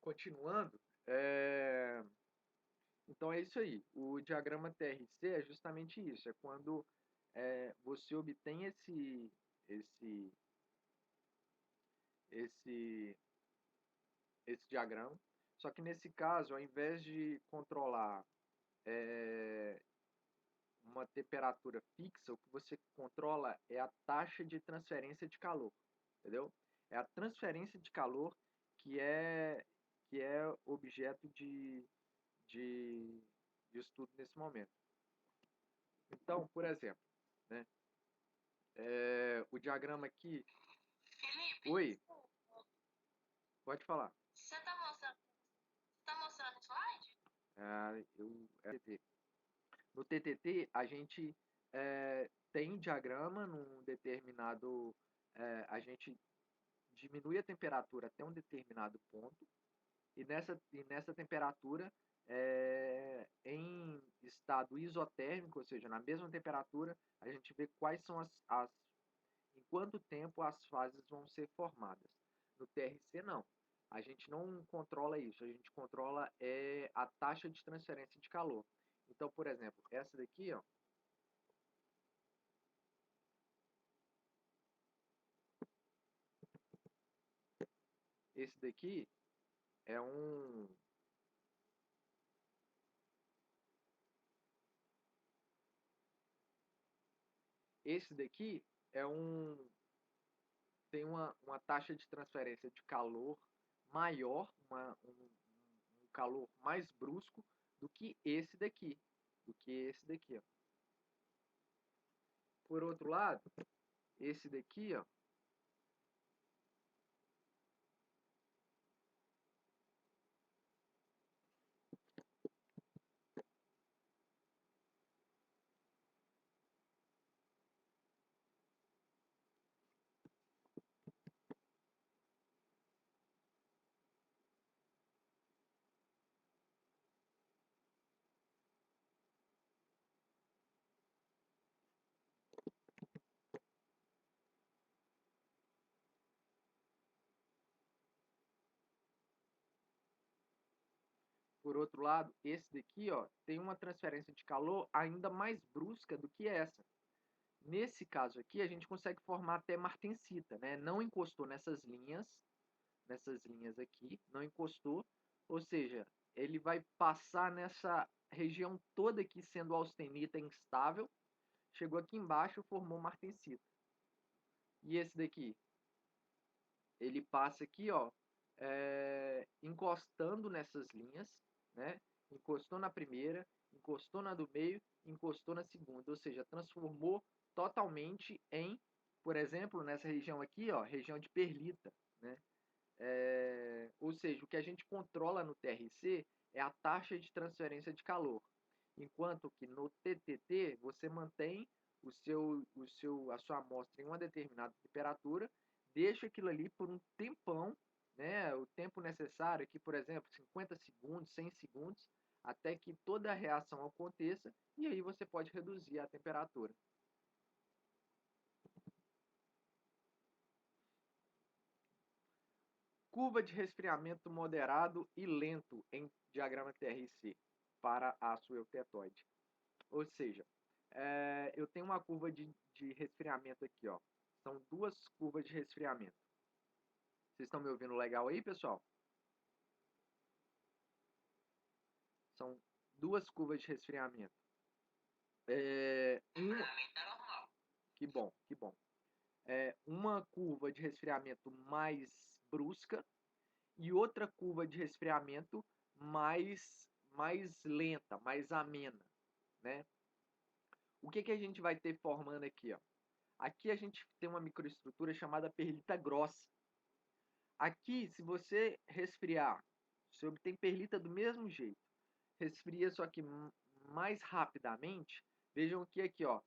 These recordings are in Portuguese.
continuando, então é isso aí. O diagrama TRC é justamente isso. É quando você obtém esse, esse, esse diagrama. Só que nesse caso, ao invés de controlar uma temperatura fixa, o que você controla é a taxa de transferência de calor, entendeu? É a transferência de calor que é objeto de, de estudo nesse momento. Então, por exemplo, né, o diagrama aqui... Felipe, Oi, pode falar. você tá mostrando o slide? TTT. No TTT, a gente tem diagrama num determinado... a gente diminui a temperatura até um determinado ponto, e nessa temperatura, em estado isotérmico, ou seja, na mesma temperatura, a gente vê quais são em quanto tempo as fases vão ser formadas. No TRC, não. A gente não controla isso, a gente controla a taxa de transferência de calor. Então, por exemplo, essa daqui, ó, esse daqui é um... Esse daqui é um... tem uma taxa de transferência de calor maior, um calor mais brusco do que esse daqui. Ó. Por outro lado, esse daqui, ó, por outro lado, esse daqui, ó, tem uma transferência de calor ainda mais brusca do que essa. Nesse caso aqui, a gente consegue formar até martensita, né? Não encostou nessas linhas aqui, não encostou, ou seja, ele vai passar nessa região toda aqui sendo austenita instável, chegou aqui embaixo, formou martensita. E esse daqui, ele passa aqui, ó, encostando nessas linhas, né? Encostou na primeira, encostou na do meio, encostou na segunda, ou seja, transformou totalmente em, por exemplo, nessa região aqui, ó, região de perlita, né? Ou seja, o que a gente controla no TRC é a taxa de transferência de calor, enquanto que no TTT você mantém a sua amostra em uma determinada temperatura, deixa aquilo ali por um tempão, né, o tempo necessário aqui, por exemplo, 50 segundos, 100 segundos, até que toda a reação aconteça, e aí você pode reduzir a temperatura. Curva de resfriamento moderado e lento em diagrama TRC para aço eutetoide. Ou seja, eu tenho uma curva de resfriamento aqui, ó. São duas curvas de resfriamento. Vocês estão me ouvindo legal aí, pessoal? São duas curvas de resfriamento. Que bom, que bom. Uma curva de resfriamento mais brusca e outra curva de resfriamento mais lenta, mais amena, né? O que a gente vai ter formando aqui, ó? Aqui a gente tem uma microestrutura chamada perlita grossa. Aqui, se você resfriar, você obtém perlita do mesmo jeito. Resfria, só que mais rapidamente. Vejam que aqui, ó,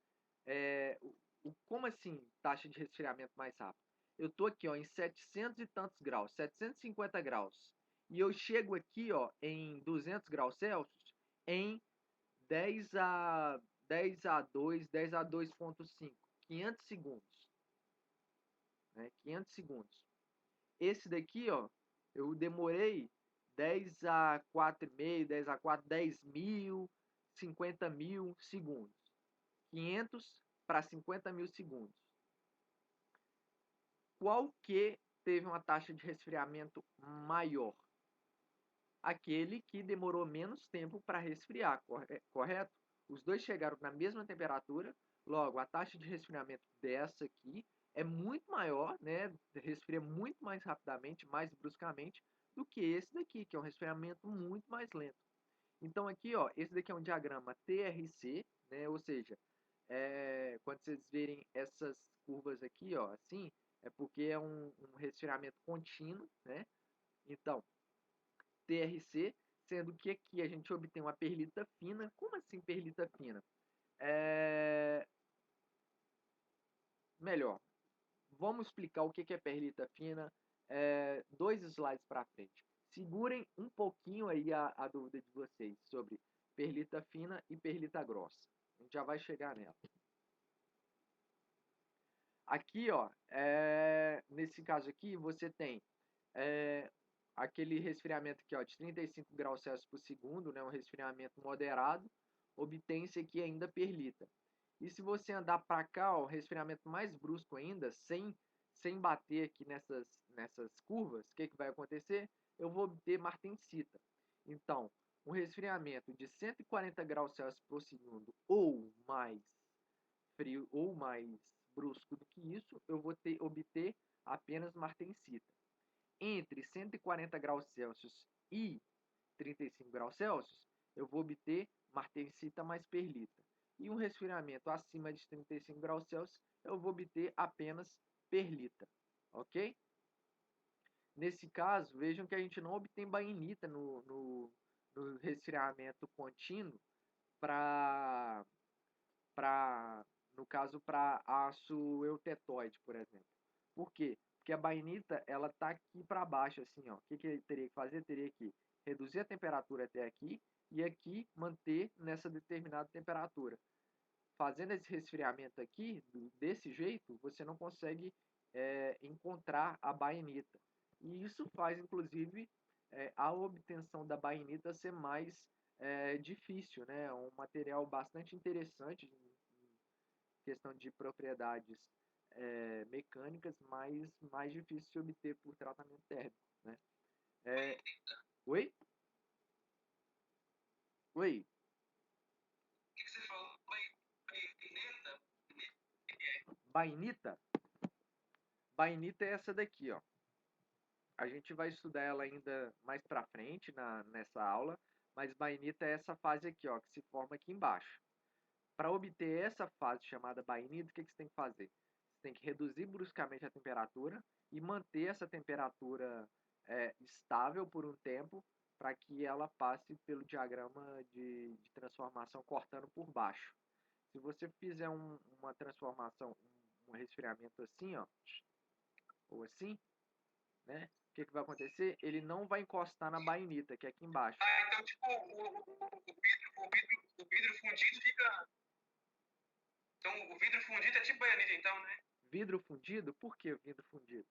como assim taxa de resfriamento mais rápido? Eu tô aqui, ó, em 700 e tantos graus, 750 graus. E eu chego aqui, ó, em 200 graus Celsius em 10 a 2, 10 a 2,5, 500 segundos, né? 500 segundos. Esse daqui, ó, eu demorei 10 a 4,5, 10 a 4, 10 mil, 50 mil segundos. 500 para 50 mil segundos. Qual que teve uma taxa de resfriamento maior? Aquele que demorou menos tempo para resfriar, correto? Os dois chegaram na mesma temperatura, logo a taxa de resfriamento dessa aqui é muito maior, né? Resfria muito mais rapidamente, mais bruscamente do que esse daqui, que é um resfriamento muito mais lento. Então aqui, ó, esse daqui é um diagrama TRC, né? Ou seja, quando vocês verem essas curvas aqui, ó, assim, é porque é um resfriamento contínuo, né? Então, TRC, sendo que aqui a gente obtém uma perlita fina. Como assim perlita fina? Melhor, vamos explicar o que é perlita fina 2 slides para frente. Segurem um pouquinho aí a dúvida de vocês sobre perlita fina e perlita grossa. A gente já vai chegar nela. Aqui, ó, nesse caso aqui, você tem aquele resfriamento aqui, ó, de 35 graus Celsius por segundo, né, um resfriamento moderado, obtém-se aqui ainda perlita. E se você andar para cá, ó, resfriamento mais brusco ainda, sem bater aqui nessas curvas, o que vai acontecer? Eu vou obter martensita. Então, um resfriamento de 140 graus Celsius por segundo ou mais frio ou mais brusco do que isso, eu vou obter apenas martensita. Entre 140 graus Celsius e 35 graus Celsius, eu vou obter martensita mais perlita. E um resfriamento acima de 35 graus Celsius, eu vou obter apenas perlita. Ok? Nesse caso, vejam que a gente não obtém bainita no resfriamento contínuo no caso, para aço eutetoide, por exemplo. Por quê? Porque a bainita, ela está aqui para baixo, assim, ó. O que ele teria que fazer? Teria que reduzir a temperatura até aqui e aqui manter nessa determinada temperatura. Fazendo esse resfriamento aqui, desse jeito, você não consegue encontrar a bainita. E isso faz, inclusive, a obtenção da bainita ser mais difícil, né? É um material bastante interessante em questão de propriedades mecânicas, mas mais difícil de obter por tratamento térmico, né? Oi? Oi? O que você falou? Baineta? Bainita? Bainita é essa daqui, ó. A gente vai estudar ela ainda mais para frente nessa aula, mas bainita é essa fase aqui, ó, que se forma aqui embaixo. Para obter essa fase chamada bainita, o que você tem que fazer? Você tem que reduzir bruscamente a temperatura e manter essa temperatura estável por um tempo para que ela passe pelo diagrama de transformação cortando por baixo. Se você fizer uma transformação, um resfriamento assim, ó, ou assim, né? O que vai acontecer? Ele não vai encostar na bainita, que é aqui embaixo. Ah, então, tipo, o vidro fundido fica... Então, o vidro fundido é tipo bainita, então, né? Vidro fundido? Por que vidro fundido?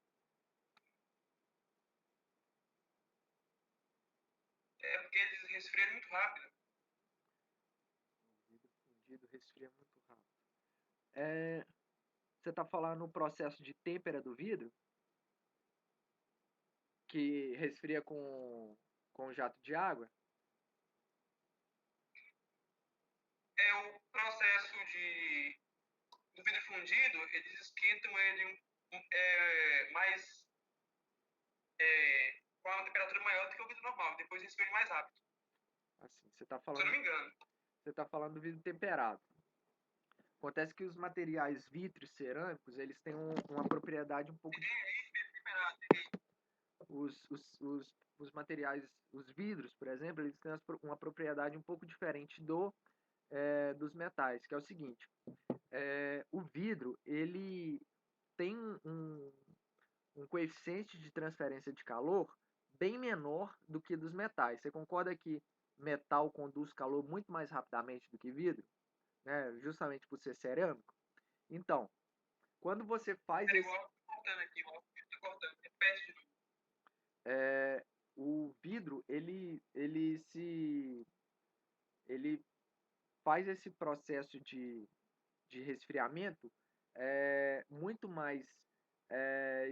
É porque eles resfriam muito rápido. O vidro fundido resfria muito rápido. Você está falando no processo de têmpera do vidro? Que resfria com jato de água? É o processo do vidro fundido, eles esquentam ele mais com uma temperatura maior do que o vidro normal. Depois resfria mais rápido. Assim, você está Se eu não falando, me engano. você tá falando do vidro temperado. Acontece que os materiais vítreos cerâmicos, eles têm uma propriedade um pouco os materiais, os vidros, por exemplo, eles têm uma propriedade um pouco diferente dos metais, que é o seguinte: o vidro ele tem um coeficiente de transferência de calor bem menor do que dos metais. Você concorda que metal conduz calor muito mais rapidamente do que vidro, né? Justamente por ser cerâmico? Então, quando você faz esse, Igual cortando aqui, igual cortando. Repete de novo. o vidro vidro, ele faz esse processo de resfriamento muito mais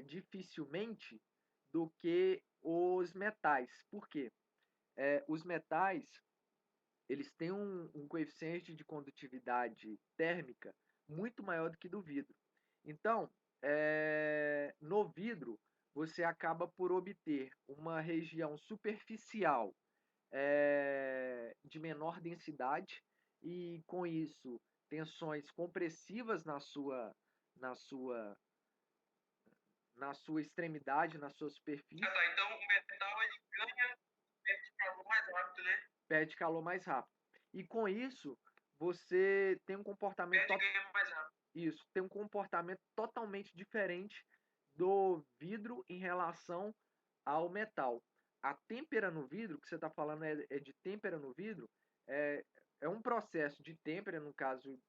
dificilmente do que os metais. Por quê? Os metais, eles têm um coeficiente de condutividade térmica muito maior do que do vidro. Então, no vidro, você acaba por obter uma região superficial de menor densidade e, com isso, tensões compressivas na sua, na sua extremidade, na sua superfície. Ah, tá. Então o metal ele ganha, perde calor mais rápido, né? Perde calor mais rápido. E com isso, você tem um comportamento. Perde e ganha mais rápido. Isso, tem um comportamento totalmente diferente do vidro em relação ao metal. A têmpera no vidro, que você está falando de têmpera no vidro, é um processo de têmpera, no caso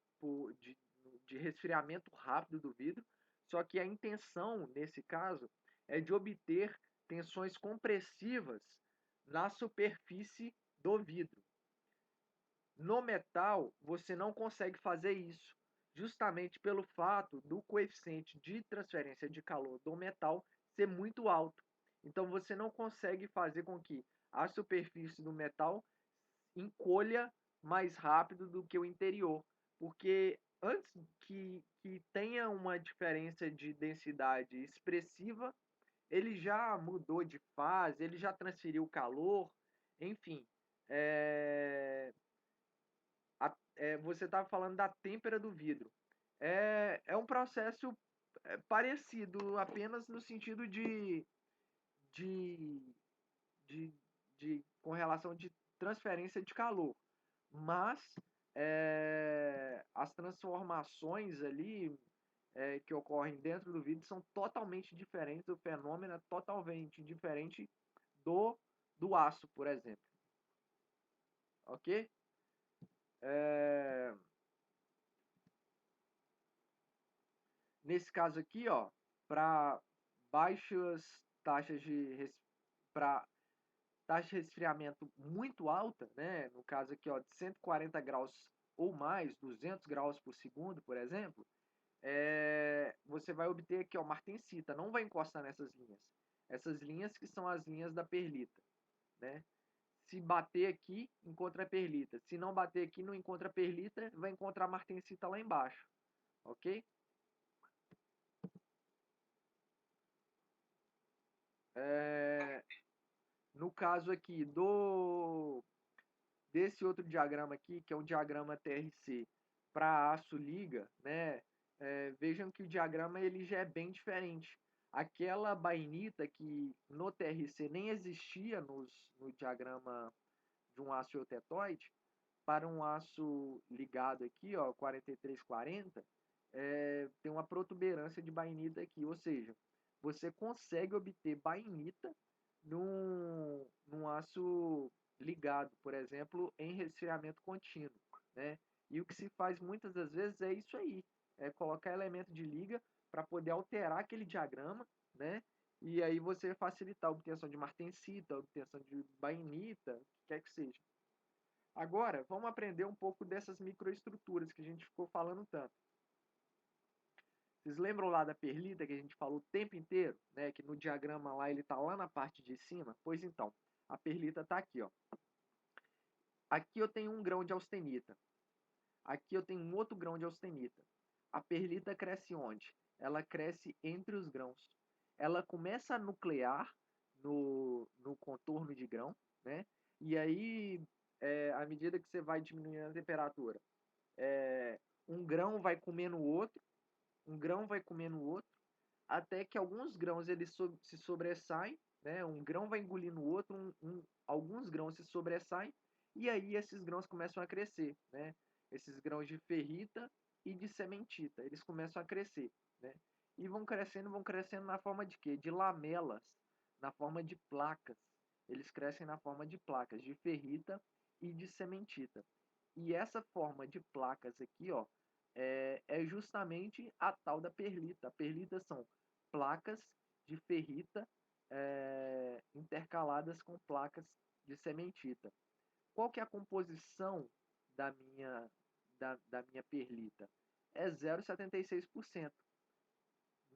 de resfriamento rápido do vidro, só que a intenção, nesse caso, é de obter tensões compressivas na superfície do vidro. No metal, você não consegue fazer isso, justamente pelo fato do coeficiente de transferência de calor do metal ser muito alto. Então, você não consegue fazer com que a superfície do metal encolha mais rápido do que o interior, porque antes que tenha uma diferença de densidade expressiva, ele já mudou de fase, ele já transferiu calor, enfim. Você estava falando da têmpera do vidro. É um processo parecido, apenas no sentido de, de, com relação de transferência de calor. Mas as transformações ali que ocorrem dentro do vidro são totalmente diferentes, o fenômeno é totalmente diferente do aço, por exemplo. Ok? Nesse caso aqui, ó, para baixas taxas para taxa de resfriamento muito alta, né? No caso aqui, ó, de 140 graus ou mais, 200 graus por segundo, por exemplo, você vai obter aqui, ó, martensita, não vai encostar nessas linhas. Essas linhas que são as linhas da perlita, né? Se bater aqui, encontra a perlita. Se não bater aqui, não encontra a perlita, vai encontrar a martensita lá embaixo, ok? No caso aqui desse outro diagrama aqui, que é um diagrama TRC para aço liga, né? Vejam que o diagrama ele já é bem diferente. Aquela bainita que no TRC nem existia no diagrama de um aço eutetóide, para um aço ligado aqui, ó, 4340, tem uma protuberância de bainita aqui, ou seja, você consegue obter bainita num aço ligado, por exemplo, em resfriamento contínuo, né? E o que se faz muitas das vezes é isso aí, é colocar elemento de liga para poder alterar aquele diagrama, né? E aí você facilitar a obtenção de martensita, a obtenção de bainita, o que quer que seja. Agora, vamos aprender um pouco dessas microestruturas que a gente ficou falando tanto. Vocês lembram lá da perlita que a gente falou o tempo inteiro, né? Que no diagrama lá ele está lá na parte de cima? Pois então, a perlita está aqui, ó. Aqui eu tenho um grão de austenita. Aqui eu tenho um outro grão de austenita. A perlita cresce onde? Ela cresce entre os grãos. Ela começa a nuclear no contorno de grão, né? E aí, à medida que você vai diminuindo a temperatura, um grão vai comendo o outro, um grão vai comendo o outro, até que alguns grãos eles se sobressaem, né? Um grão vai engolindo o outro, alguns grãos se sobressaem, e aí esses grãos começam a crescer, né? Esses grãos de ferrita e de sementita, eles começam a crescer, né? E vão crescendo na forma de quê? De lamelas, na forma de placas. Eles crescem na forma de placas de ferrita e de sementita. E essa forma de placas aqui, ó, é justamente a tal da perlita. A perlita são placas de ferrita intercaladas com placas de cementita. Qual que é a composição da da minha perlita? É 0,76%.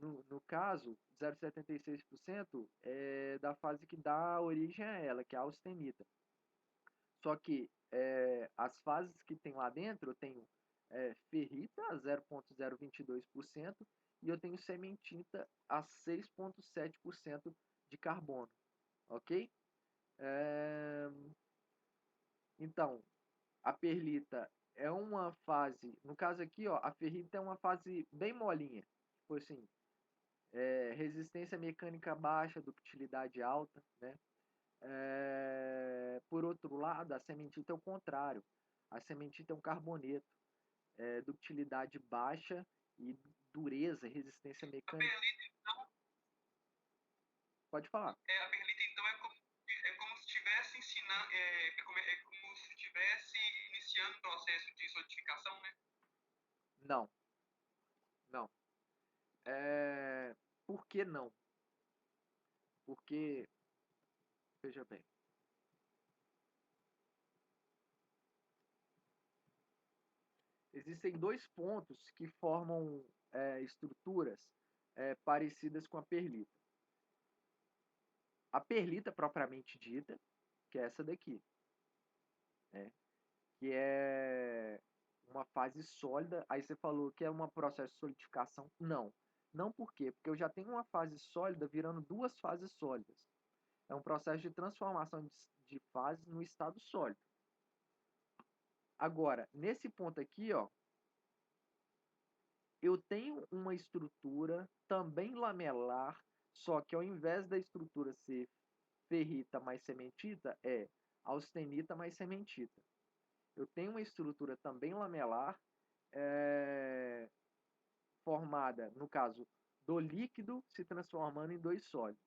No caso, 0,76% é da fase que dá origem a ela, que é a austenita. Só que as fases que tem lá dentro, eu tenho ferrita a 0,022% e eu tenho sementita a 6,7% de carbono, ok? Então, a perlita é uma fase, no caso aqui, ó, a ferrita é uma fase bem molinha, tipo assim, resistência mecânica baixa, ductilidade alta, né? Por outro lado, a sementita é o contrário. A sementita é um carboneto, ductilidade baixa e dureza, resistência A mecânica. perlita, então, Pode falar. a perlita, então, é como se estivesse ensinando, é como se estivesse iniciando o processo de solidificação, né? Não, não. Por que não? Porque, veja bem, existem dois pontos que formam estruturas parecidas com a perlita. A perlita propriamente dita, que é essa daqui, né? Que é uma fase sólida. Aí você falou que é um processo de solidificação. Não. Não por quê? Porque eu já tenho uma fase sólida virando duas fases sólidas. É um processo de transformação de fases no estado sólido. Agora, nesse ponto aqui, ó, eu tenho uma estrutura também lamelar, só que ao invés da estrutura ser ferrita mais cementita, é austenita mais cementita. Eu tenho uma estrutura também lamelar, formada, no caso, do líquido se transformando em dois sólidos.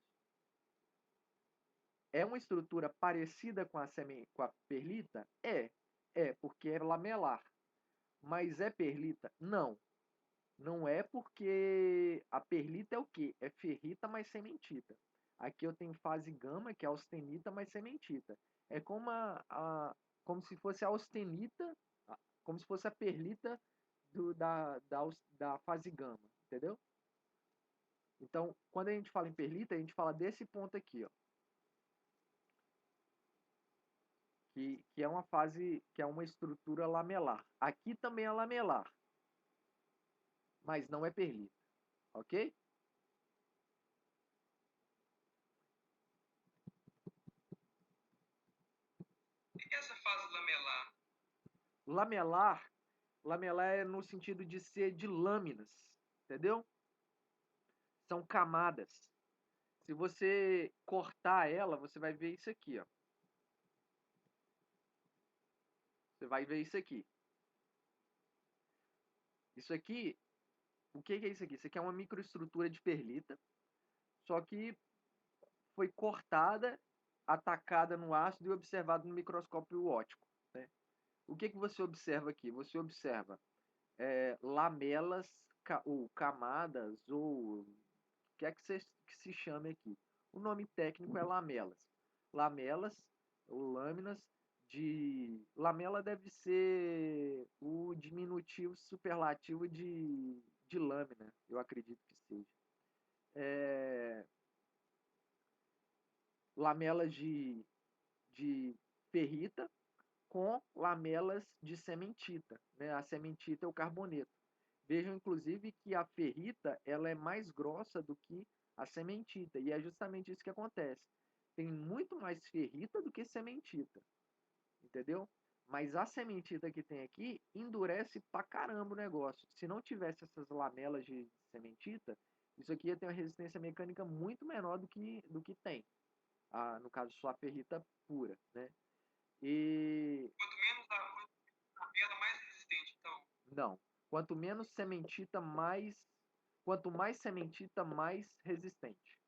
É uma estrutura parecida com com a perlita? porque é lamelar. Mas é perlita? Não. Não é porque a perlita é o quê? É ferrita mais cementita. Aqui eu tenho fase gama, que é austenita mais cementita. É como como se fosse a austenita, como se fosse a perlita da fase gama, entendeu? Então, quando a gente fala em perlita, a gente fala desse ponto aqui, ó. Que é uma fase, que é uma estrutura lamelar. Aqui também é lamelar, mas não é perlita, ok? O que é essa fase lamelar? Lamelar, lamelar é no sentido de ser de lâminas, entendeu? São camadas. Se você cortar ela, você vai ver isso aqui, ó. Você vai ver isso aqui. Isso aqui, o que é isso aqui? Isso aqui é uma microestrutura de perlita, só que foi cortada, atacada no ácido e observada no microscópio óptico, né? O que você observa aqui? Você observa lamelas ou camadas ou o que é que se chame aqui. O nome técnico é lamelas. Lamelas ou lâminas de... Lamela deve ser o diminutivo superlativo de lâmina, eu acredito que seja. Lamelas de ferrita com lamelas de sementita, né? A sementita é o carboneto. Vejam, inclusive, que a ferrita ela é mais grossa do que a sementita, e é justamente isso que acontece. Tem muito mais ferrita do que sementita, entendeu? Mas a sementita que tem aqui endurece pra caramba o negócio. Se não tivesse essas lamelas de sementita, isso aqui ia ter uma resistência mecânica muito menor do que tem. No caso, só a ferrita pura, né? E Quanto menos a vela, mais resistente, então. não, quanto menos sementita, mais quanto mais sementita, mais resistente.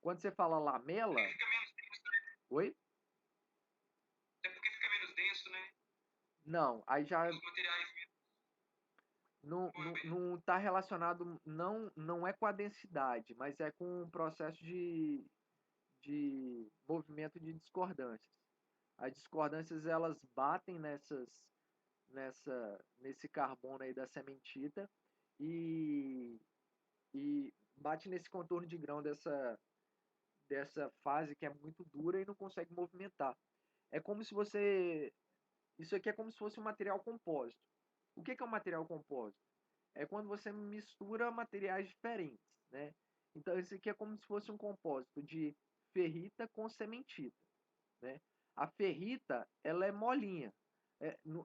Quando você fala Porque lamela, fica menos denso, né? oi? Até porque fica menos denso, né? Não, aí já Os materiais mesmo. não está relacionado, não é com a densidade, mas é com o processo de movimento de discordâncias. As discordâncias elas batem nesse carbono aí da sementita e, e bate nesse contorno de grão dessa fase que é muito dura e não consegue movimentar. É como se você. Isso aqui é como se fosse um material compósito. O que é um material compósito? É quando você mistura materiais diferentes, né? Então, isso aqui é como se fosse um compósito de ferrita com cementita, né? A ferrita, ela é molinha.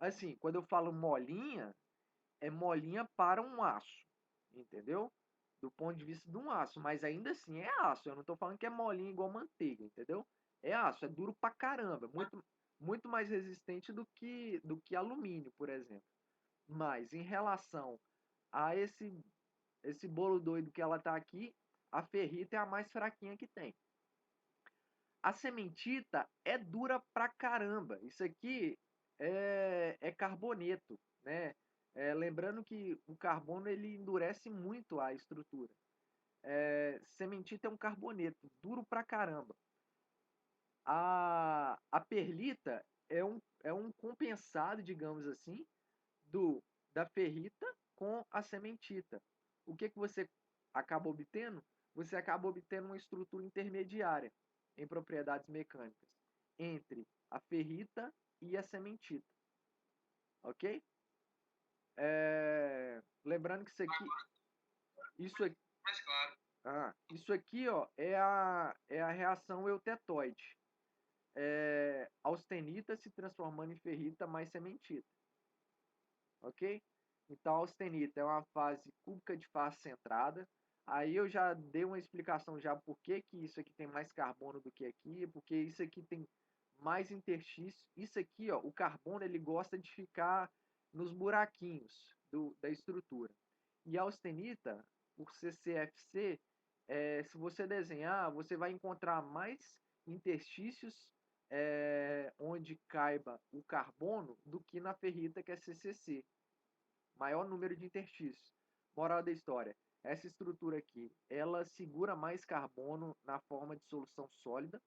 Assim, quando eu falo molinha, é molinha para um aço, entendeu? Do ponto de vista de um aço, mas ainda assim é aço. Eu não estou falando que é molinha igual manteiga, entendeu? É aço, é duro pra caramba, muito mais resistente do que alumínio, por exemplo. Mas em relação a esse bolo doido que ela tá aqui, a ferrita é a mais fraquinha que tem. A sementita é dura pra caramba. Isso aqui é carboneto, né? Lembrando que o carbono ele endurece muito a estrutura. Sementita é um carboneto, duro pra caramba. A perlita é um compensado, digamos assim, da ferrita com a sementita. O que você acaba obtendo? Você acaba obtendo uma estrutura intermediária em propriedades mecânicas entre a ferrita e a sementita. Ok? Lembrando que isso aqui, Mais claro. isso aqui ó, é a reação eutetoide. Austenita se transformando em ferrita mais sementita. Ok? Então, a austenita é uma fase cúbica de face centrada. Aí eu já dei uma explicação já por que isso aqui tem mais carbono do que aqui, porque isso aqui tem mais interstício. Isso aqui, ó, o carbono ele gosta de ficar nos buraquinhos da estrutura. E a austenita, por ser CFC, se você desenhar, você vai encontrar mais interstícios onde caiba o carbono do que na ferrita que é CCC. Maior número de interstícios. Moral da história. Essa estrutura aqui, ela segura mais carbono na forma de solução sólida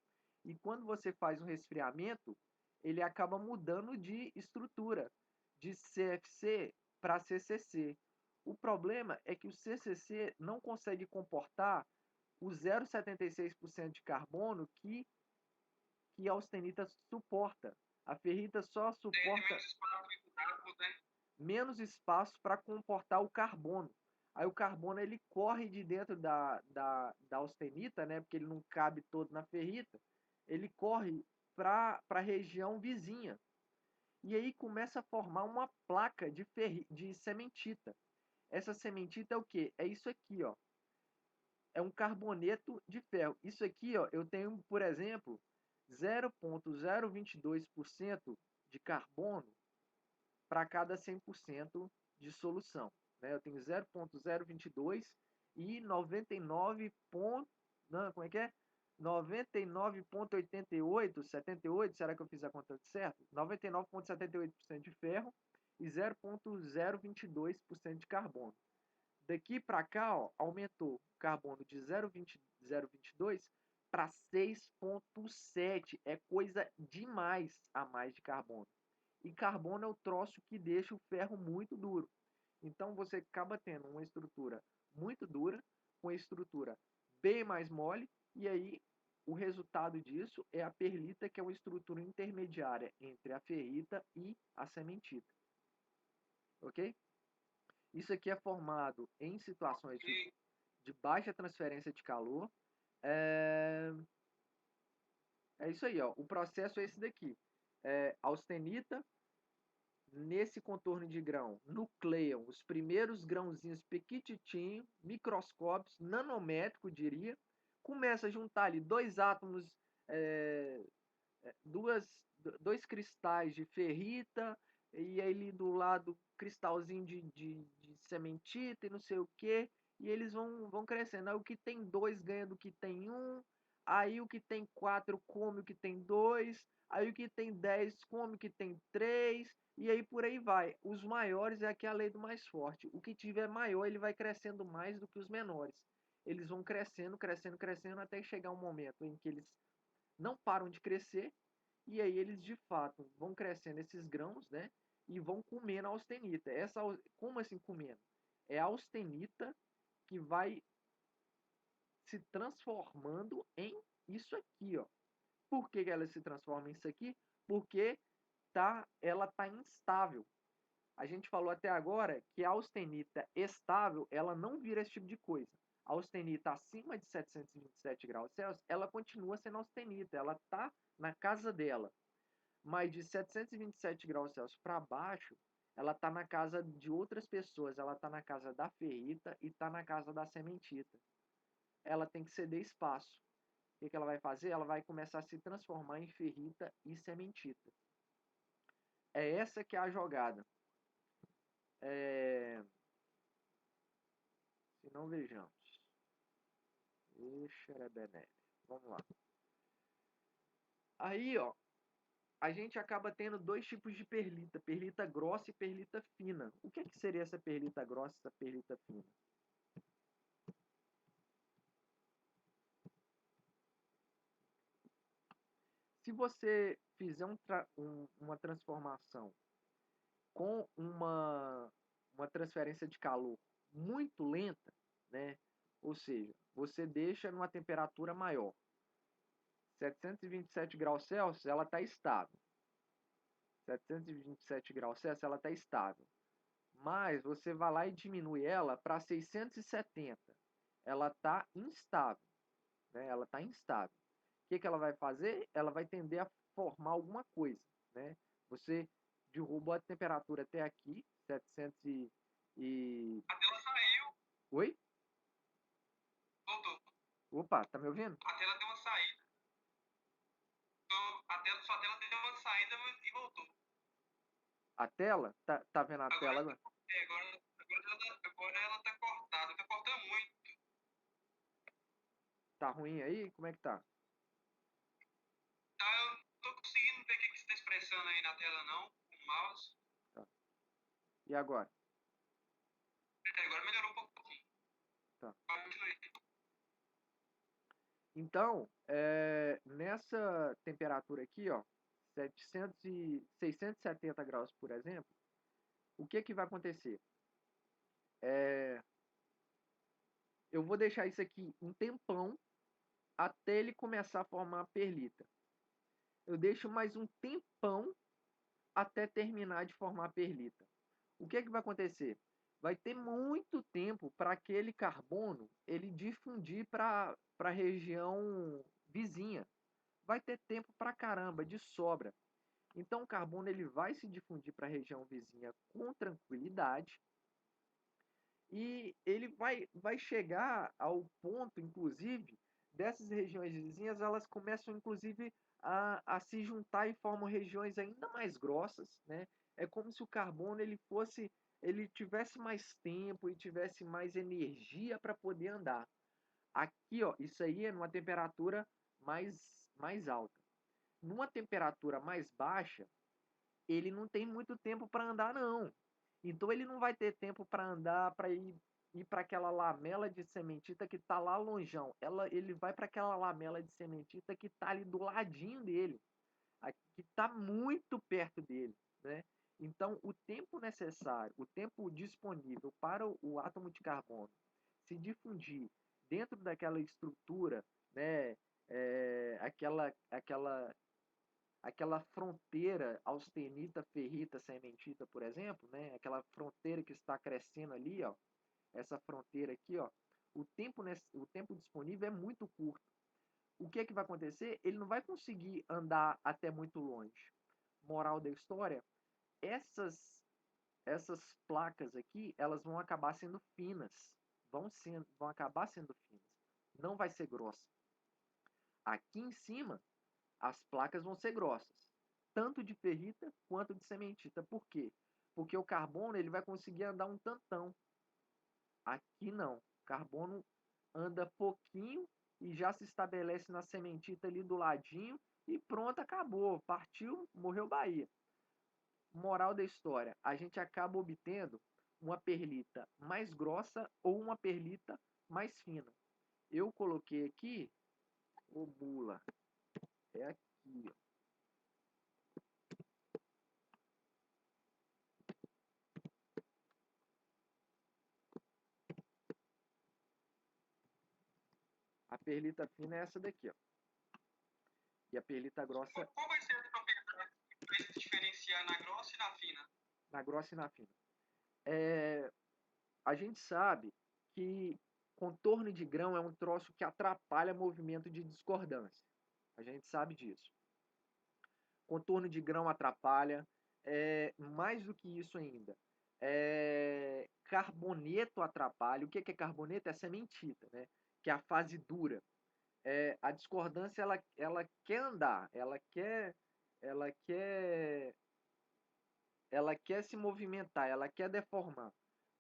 e quando você faz um resfriamento, ele acaba mudando de estrutura, de CFC para CCC. O problema é que o CCC não consegue comportar o 0,76% de carbono que a austenita suporta. A ferrita só suporta menos espaço para comportar o carbono. Aí o carbono ele corre de dentro da austenita, né, porque ele não cabe todo na ferrita, ele corre para a região vizinha. E aí começa a formar uma placa de sementita. Essa sementita é o quê? É isso aqui, ó. É um carboneto de ferro. Isso aqui, ó, eu tenho, por exemplo, 0,022% de carbono para cada 100% de solução. Né? Eu tenho 0,022 e 99. Não, como é que é? 99,88, 78, será que eu fiz a conta certa? 99,78% de ferro e 0,022% de carbono. Daqui para cá, ó, aumentou o carbono de 0,22 para 6,7. É coisa demais a mais de carbono. E carbono é o troço que deixa o ferro muito duro. Então você acaba tendo uma estrutura muito dura, com estrutura bem mais mole, e aí o resultado disso é a perlita, que é uma estrutura intermediária entre a ferrita e a sementita. Ok? Isso aqui é formado em situações de baixa transferência de calor. É, é isso aí, ó. O processo é esse daqui. Austenita, nesse contorno de grão, nucleiam os primeiros grãozinhos pequititinhos, microscópicos, nanométrico, diria. Começa a juntar ali dois átomos, é, dois cristais de ferrita, e aí do lado cristalzinho de sementita e não sei o que, e eles vão crescendo. Aí o que tem dois ganha do que tem um, aí o que tem 4 come o que tem 2, aí o que tem 10 come o que tem 3, e aí por aí vai. Os maiores é aqui a lei do mais forte. O que tiver maior, ele vai crescendo mais do que os menores. Eles vão crescendo, crescendo, crescendo, até chegar um momento em que eles não param de crescer, e aí eles de fato vão crescendo esses grãos, né? E vão comendo a austenita. Como assim comendo? É a austenita que vai se transformando em isso aqui, ó. Por que ela se transforma em isso aqui? Porque ela tá instável. A gente falou até agora que a austenita estável, ela não vira esse tipo de coisa. A austenita acima de 727 graus Celsius, ela continua sendo austenita, ela tá na casa dela. Mas de 727 graus Celsius para baixo, ela tá na casa de outras pessoas, ela tá na casa da ferrita e tá na casa da sementita. Ela tem que ceder espaço. O que ela vai fazer? Ela vai começar a se transformar em ferrita e sementita. É essa que é a jogada. Se não, vejamos. Vamos lá. Aí, ó, a gente acaba tendo dois tipos de perlita. Perlita grossa e perlita fina. O que seria essa perlita grossa e essa perlita fina? Se você fizer uma transformação com uma transferência de calor muito lenta, né? Ou seja, você deixa numa temperatura maior. 727 graus Celsius, ela está estável. 727 graus Celsius, ela está estável. Mas você vai lá e diminui ela para 670. Ela está instável. Né? Ela está instável. O que ela vai fazer? Ela vai tender a formar alguma coisa. Né? Você derrubou a temperatura até aqui, 700 e... A tela saiu. Oi? Voltou. Opa, tá me ouvindo? A tela deu uma saída. Sua tela deu uma saída e voltou. A tela? Tá vendo a tela agora? Agora ela tá cortada. Tá cortando muito. Tá ruim aí? Como é que tá? Tá, eu não tô conseguindo ver o que você está expressando aí na tela, não, com o mouse. Tá. E agora? Agora melhorou um pouquinho. Tá. Continue. Então, nessa temperatura aqui, ó, 670 graus, por exemplo, o que vai acontecer? Eu vou deixar isso aqui um tempão até ele começar a formar a perlita. Eu deixo mais um tempão até terminar de formar a perlita. O que vai acontecer? Vai ter muito tempo para aquele carbono ele difundir para a região vizinha. Vai ter tempo para caramba, de sobra. Então o carbono ele vai se difundir para a região vizinha com tranquilidade e ele vai chegar ao ponto, inclusive, dessas regiões vizinhas, elas começam, inclusive, a se juntar e formam regiões ainda mais grossas, né? É como se o carbono ele tivesse mais tempo e tivesse mais energia para poder andar. Aqui, ó, isso aí é numa temperatura mais alta. Numa temperatura mais baixa, ele não tem muito tempo para andar, não. Então ele não vai ter tempo para andar, para ir para aquela lamela de sementita que está lá longeão. Ele vai para aquela lamela de sementita que está ali do ladinho dele, que está muito perto dele, né? Então o tempo necessário, o tempo disponível para o átomo de carbono se difundir dentro daquela estrutura, né? Aquela fronteira austenita, ferrita, sementita, por exemplo, né? Aquela fronteira que está crescendo ali, ó, essa fronteira aqui, ó, o tempo disponível é muito curto. O que vai acontecer? Ele não vai conseguir andar até muito longe. Moral da história, essas placas aqui, elas vão acabar sendo finas, vão acabar sendo finas. Não vai ser grossa. Aqui em cima, as placas vão ser grossas, tanto de ferrita quanto de sementita. Por quê? Porque o carbono ele vai conseguir andar um tantão. Aqui não. O carbono anda pouquinho e já se estabelece na sementita ali do ladinho e pronto, acabou, partiu, morreu Bahia. Moral da história, a gente acaba obtendo uma perlita mais grossa ou uma perlita mais fina. Eu coloquei aqui, ô bula, é aqui, ó. A perlita fina é essa daqui, ó. E a perlita grossa... Qual vai ser a propriedade que vai se diferenciar na grossa e na fina? Na grossa e na fina. A gente sabe que contorno de grão é um troço que atrapalha movimento de discordância. A gente sabe disso. Contorno de grão atrapalha. Mais do que isso ainda. Carboneto atrapalha. O que é carboneto? É sementita, né? Que é a fase dura. A discordância ela quer andar, ela quer se movimentar, ela quer deformar,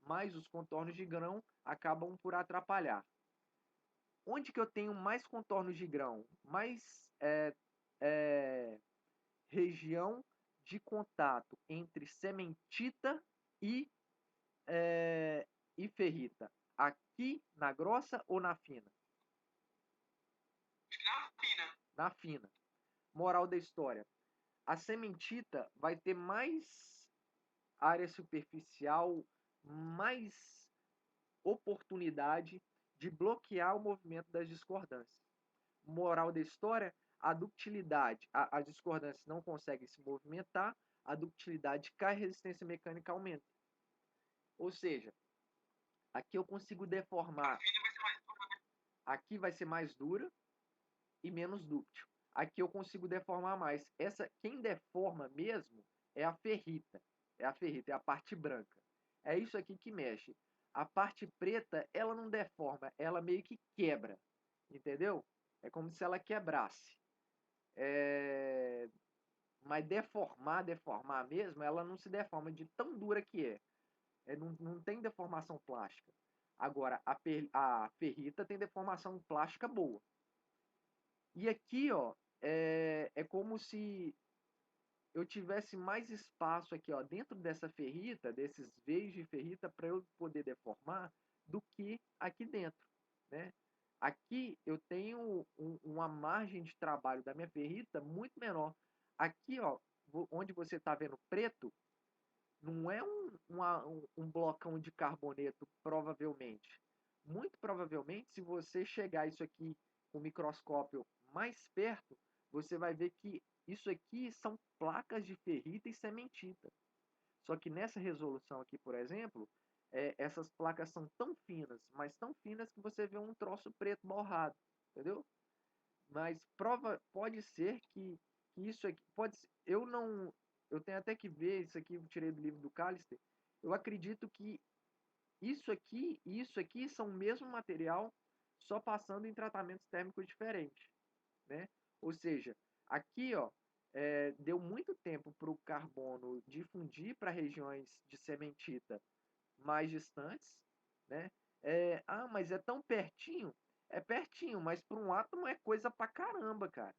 mas os contornos de grão acabam por atrapalhar. Onde que eu tenho mais contornos de grão? Mais região de contato entre sementita e, e ferrita. Aqui na grossa ou na fina? Na fina. Na fina. Moral da história. A sementita vai ter mais área superficial, mais oportunidade de bloquear o movimento das discordâncias. Moral da história, a ductilidade, as discordâncias não conseguem se movimentar, a ductilidade cai, a resistência mecânica aumenta. Ou seja, aqui eu consigo deformar, aqui vai ser mais dura e menos dúctil. Aqui eu consigo deformar mais. Quem deforma mesmo é a ferrita. É a parte branca. É isso aqui que mexe. A parte preta, ela não deforma, ela meio que quebra. Entendeu? É como se ela quebrasse. Mas deformar mesmo, ela não se deforma de tão dura que é. Não tem deformação plástica. Agora, a ferrita tem deformação plástica boa. E aqui, ó, é como se eu tivesse mais espaço aqui, ó, dentro dessa ferrita, desses veios de ferrita, para eu poder deformar, do que aqui dentro, né? Aqui eu tenho uma margem de trabalho da minha ferrita muito menor. Aqui, ó, onde você está vendo preto, não é um blocão de carboneto, provavelmente. Muito provavelmente, se você chegar isso aqui com o microscópio mais perto, você vai ver que isso aqui são placas de ferrita e sementita. Só que nessa resolução aqui, por exemplo, essas placas são tão finas, mas tão finas que você vê um troço preto borrado, entendeu? Mas pode ser que isso aqui pode ser, eu tenho até que ver isso aqui, eu tirei do livro do Callister. Eu acredito que isso aqui e isso aqui são o mesmo material, só passando em tratamentos térmicos diferentes, né? Ou seja, aqui, ó, deu muito tempo para o carbono difundir para regiões de sementita mais distantes, né? Mas é tão pertinho. É pertinho, mas para um átomo é coisa pra caramba, cara.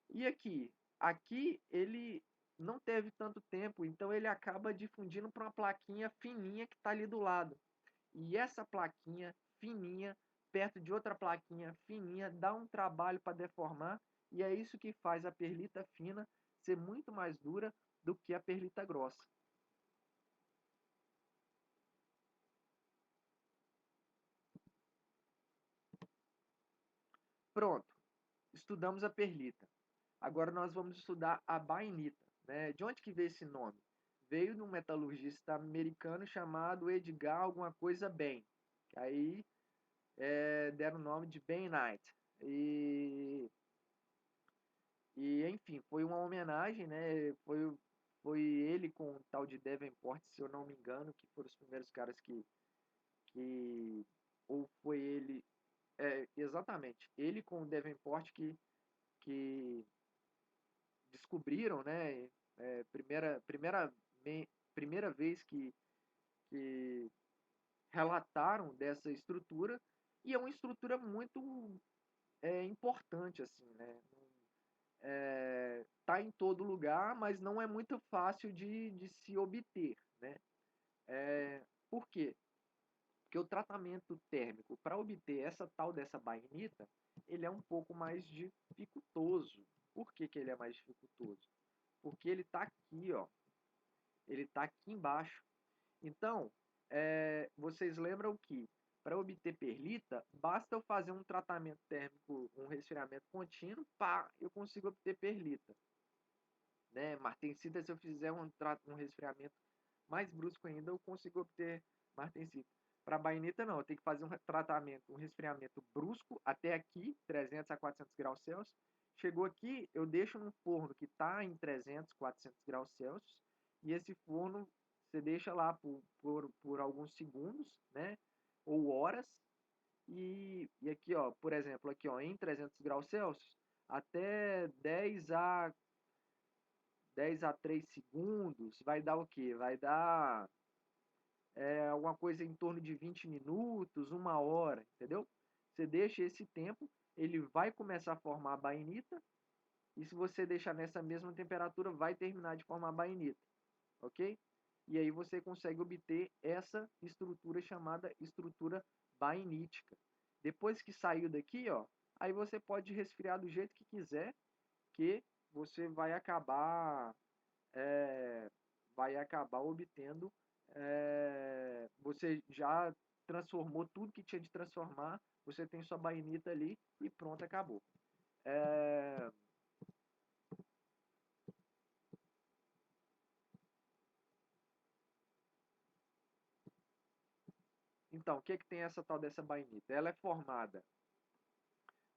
E aqui? Aqui ele não teve tanto tempo, então ele acaba difundindo para uma plaquinha fininha que está ali do lado. E essa plaquinha fininha, perto de outra plaquinha fininha, dá um trabalho para deformar, e é isso que faz a perlita fina ser muito mais dura do que a perlita grossa. Pronto, estudamos a perlita. Agora nós vamos estudar a bainita, né? De onde que veio esse nome? Veio de um metalurgista americano chamado Edgar alguma coisa Bain. Que aí deram o nome de Bainite. Enfim, foi uma homenagem, né? Foi ele com o tal de Davenport, se eu não me engano, que foram os primeiros caras que ou foi ele, exatamente, ele com o Davenport que descobriram, né? Primeira vez que relataram dessa estrutura, e é uma estrutura muito é importante, assim, né? Tá em todo lugar, mas não é muito fácil de se obter, né? Por quê? Porque o tratamento térmico, para obter essa tal dessa bainita, ele é um pouco mais dificultoso. Por que, que ele é mais dificultoso? Porque ele está aqui, ó. Ele está aqui embaixo. Então, vocês lembram que para obter perlita, basta eu fazer um tratamento térmico, um resfriamento contínuo, pá, eu consigo obter perlita. Né? Martensita, se eu fizer um resfriamento mais brusco ainda, eu consigo obter martensita. Para bainita, não, eu tenho que fazer um tratamento, um resfriamento brusco até aqui, 300 a 400 graus Celsius. Chegou aqui, eu deixo num forno que está em 300, 400 graus Celsius, e esse forno você deixa lá por alguns segundos, né? Ou horas, e aqui, ó, por exemplo, aqui, ó, em 300 graus Celsius, até 10 a 3 segundos, vai dar o quê? Vai dar alguma coisa em torno de 20 minutos, uma hora, entendeu? Você deixa esse tempo, ele vai começar a formar a bainita, e se você deixar nessa mesma temperatura, vai terminar de formar a bainita, ok? E aí você consegue obter essa estrutura chamada estrutura bainítica. Depois que saiu daqui, ó, aí você pode resfriar do jeito que quiser, que você vai acabar obtendo, você já transformou tudo que tinha de transformar, você tem sua bainita ali e pronto, acabou. Então, o que tem essa tal dessa bainita? Ela é formada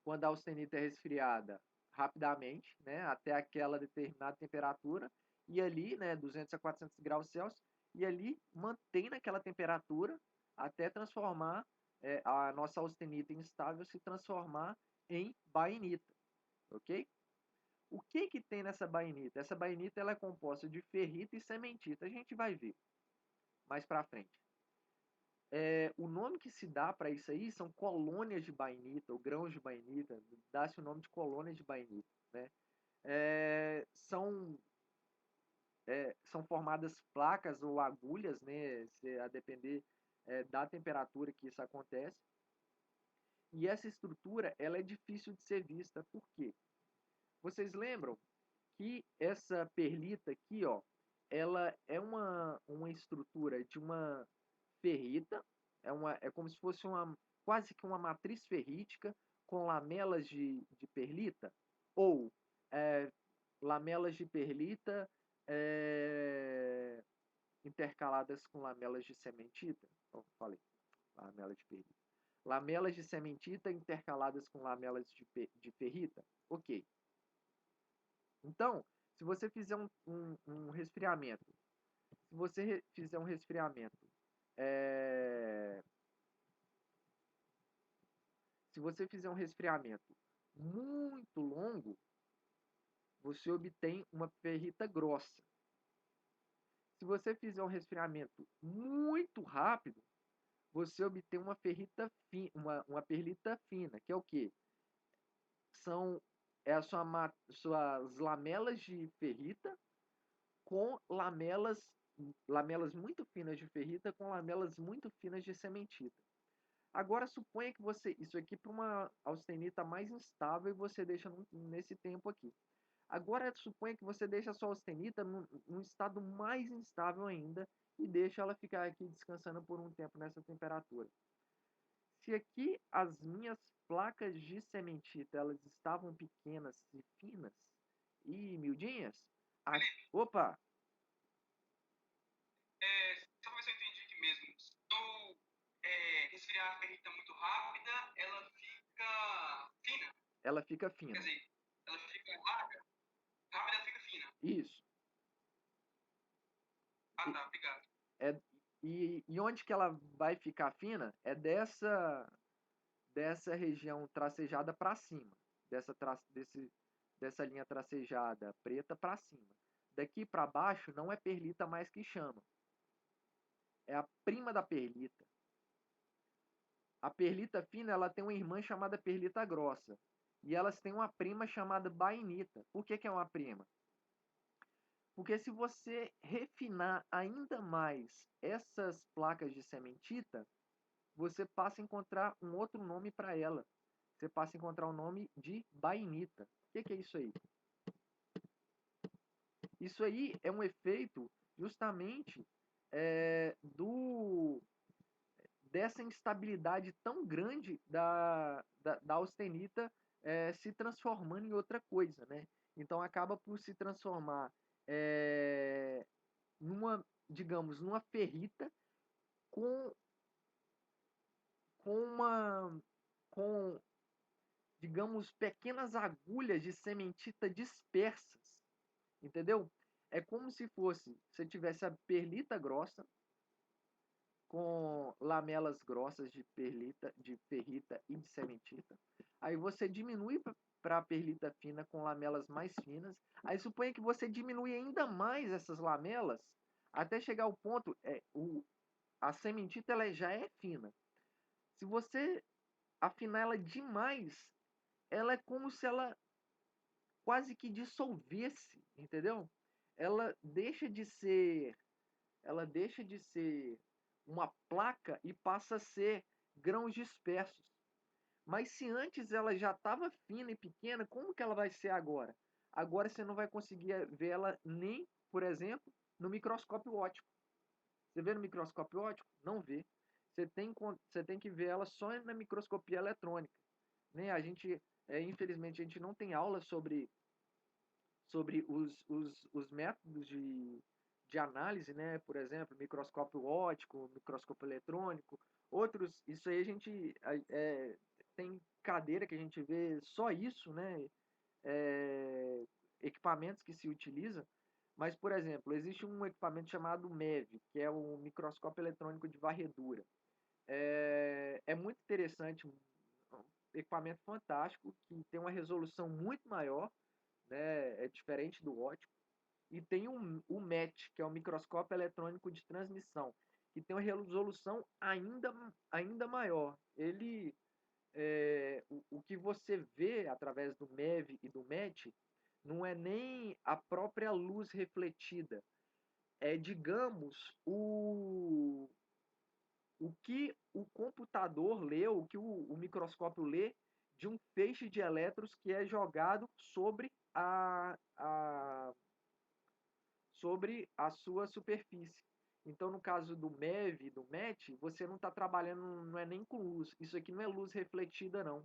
quando a austenita é resfriada rapidamente, né, até aquela determinada temperatura, e ali, né, 200 a 400 graus Celsius, e ali mantém naquela temperatura até transformar a nossa austenita instável se transformar em bainita, ok? O que tem nessa bainita? Essa bainita ela é composta de ferrita e sementita. A gente vai ver mais para frente. O nome que se dá para isso aí são colônias de bainita, ou grãos de bainita, dá-se o nome de colônias de bainita, né? São formadas placas ou agulhas, né? A depender da temperatura que isso acontece. E essa estrutura ela é difícil de ser vista, por quê? Vocês lembram que essa perlita aqui, ó, ela é uma estrutura de uma ferrita, é como se fosse quase que uma matriz ferrítica com lamelas de perlita, ou é, lamelas de perlita intercaladas com lamelas de cementita. Então, falei, lamelas de perlita. Lamelas de cementita intercaladas com lamelas de ferrita. Ok. Então, se você fizer um resfriamento, se você fizer um resfriamento, é, se você fizer um resfriamento muito longo, você obtém uma ferrita grossa. Se você fizer um resfriamento muito rápido, você obtém uma ferrita uma perlita fina, que é o quê? São suas lamelas de ferrita com lamelas muito finas de ferrita com lamelas muito finas de cementita. Agora suponha que isso aqui para uma austenita mais instável e você deixa nesse tempo aqui. Agora suponha que você deixa a sua austenita num estado mais instável ainda e deixa ela ficar aqui descansando por um tempo nessa temperatura. Se aqui as minhas placas de cementita elas estavam pequenas e finas e miudinhas, opa, Só para ver se eu entendi aqui mesmo. Se eu resfriar a ferrita muito rápida, ela fica fina. ela fica Quer fina. dizer, ela fica larga, rápida ela fica fina. Isso. Ah, E, tá, obrigado. e onde que ela vai ficar fina é dessa região tracejada para cima, dessa linha tracejada preta para cima. Daqui para baixo não é perlita mais que chama, é a prima da perlita. A perlita fina ela tem uma irmã chamada perlita grossa. e elas têm uma prima chamada bainita. Por que é uma prima? Porque se você refinar ainda mais essas placas de cementita, você passa a encontrar um outro nome para ela. Você passa a encontrar o nome de bainita. O que é isso aí? Isso aí é um efeito justamente dessa instabilidade tão grande da austenita se transformando em outra coisa, né? Então acaba por se transformar numa, digamos, numa ferrita com, com uma, com, digamos, pequenas agulhas de cementita dispersas, entendeu? É como se fosse, você tivesse a perlita grossa com lamelas grossas de perlita, de ferrita e de cementita. Aí você diminui para a perlita fina com lamelas mais finas. Aí suponha que você diminui ainda mais essas lamelas até chegar ao ponto, a cementita ela já é fina. Se você afinar ela demais, ela é como se ela quase que dissolvesse, entendeu? Ela deixa de ser, ela deixa de ser uma placa e passa a ser grãos dispersos. Mas se antes ela já estava fina e pequena, como que ela vai ser agora? Agora você não vai conseguir ver ela nem, por exemplo, no microscópio óptico. Você vê no microscópio óptico? Não vê. Você tem que ver ela só na microscopia eletrônica. Né? A gente, infelizmente, a gente não tem aula sobre os métodos de análise, né? Por exemplo, microscópio óptico, microscópio eletrônico, outros. Isso aí a gente tem cadeira que a gente vê só isso, né? É, equipamentos que se utilizam. Mas, por exemplo, existe um equipamento chamado MEV, que é o microscópio eletrônico de varredura. É muito interessante, um equipamento fantástico, que tem uma resolução muito maior, né? É diferente do óptico. E tem o MET, que é o microscópio eletrônico de transmissão, que tem uma resolução ainda maior. Ele, o que você vê através do MEV e do MET não é nem a própria luz refletida, é, digamos, o que o computador lê, o que o microscópio lê de um feixe de elétrons que é jogado sobre a sua superfície. Então, no caso do MEV e do MET, você não está trabalhando, não é nem com luz. Isso aqui não é luz refletida, não.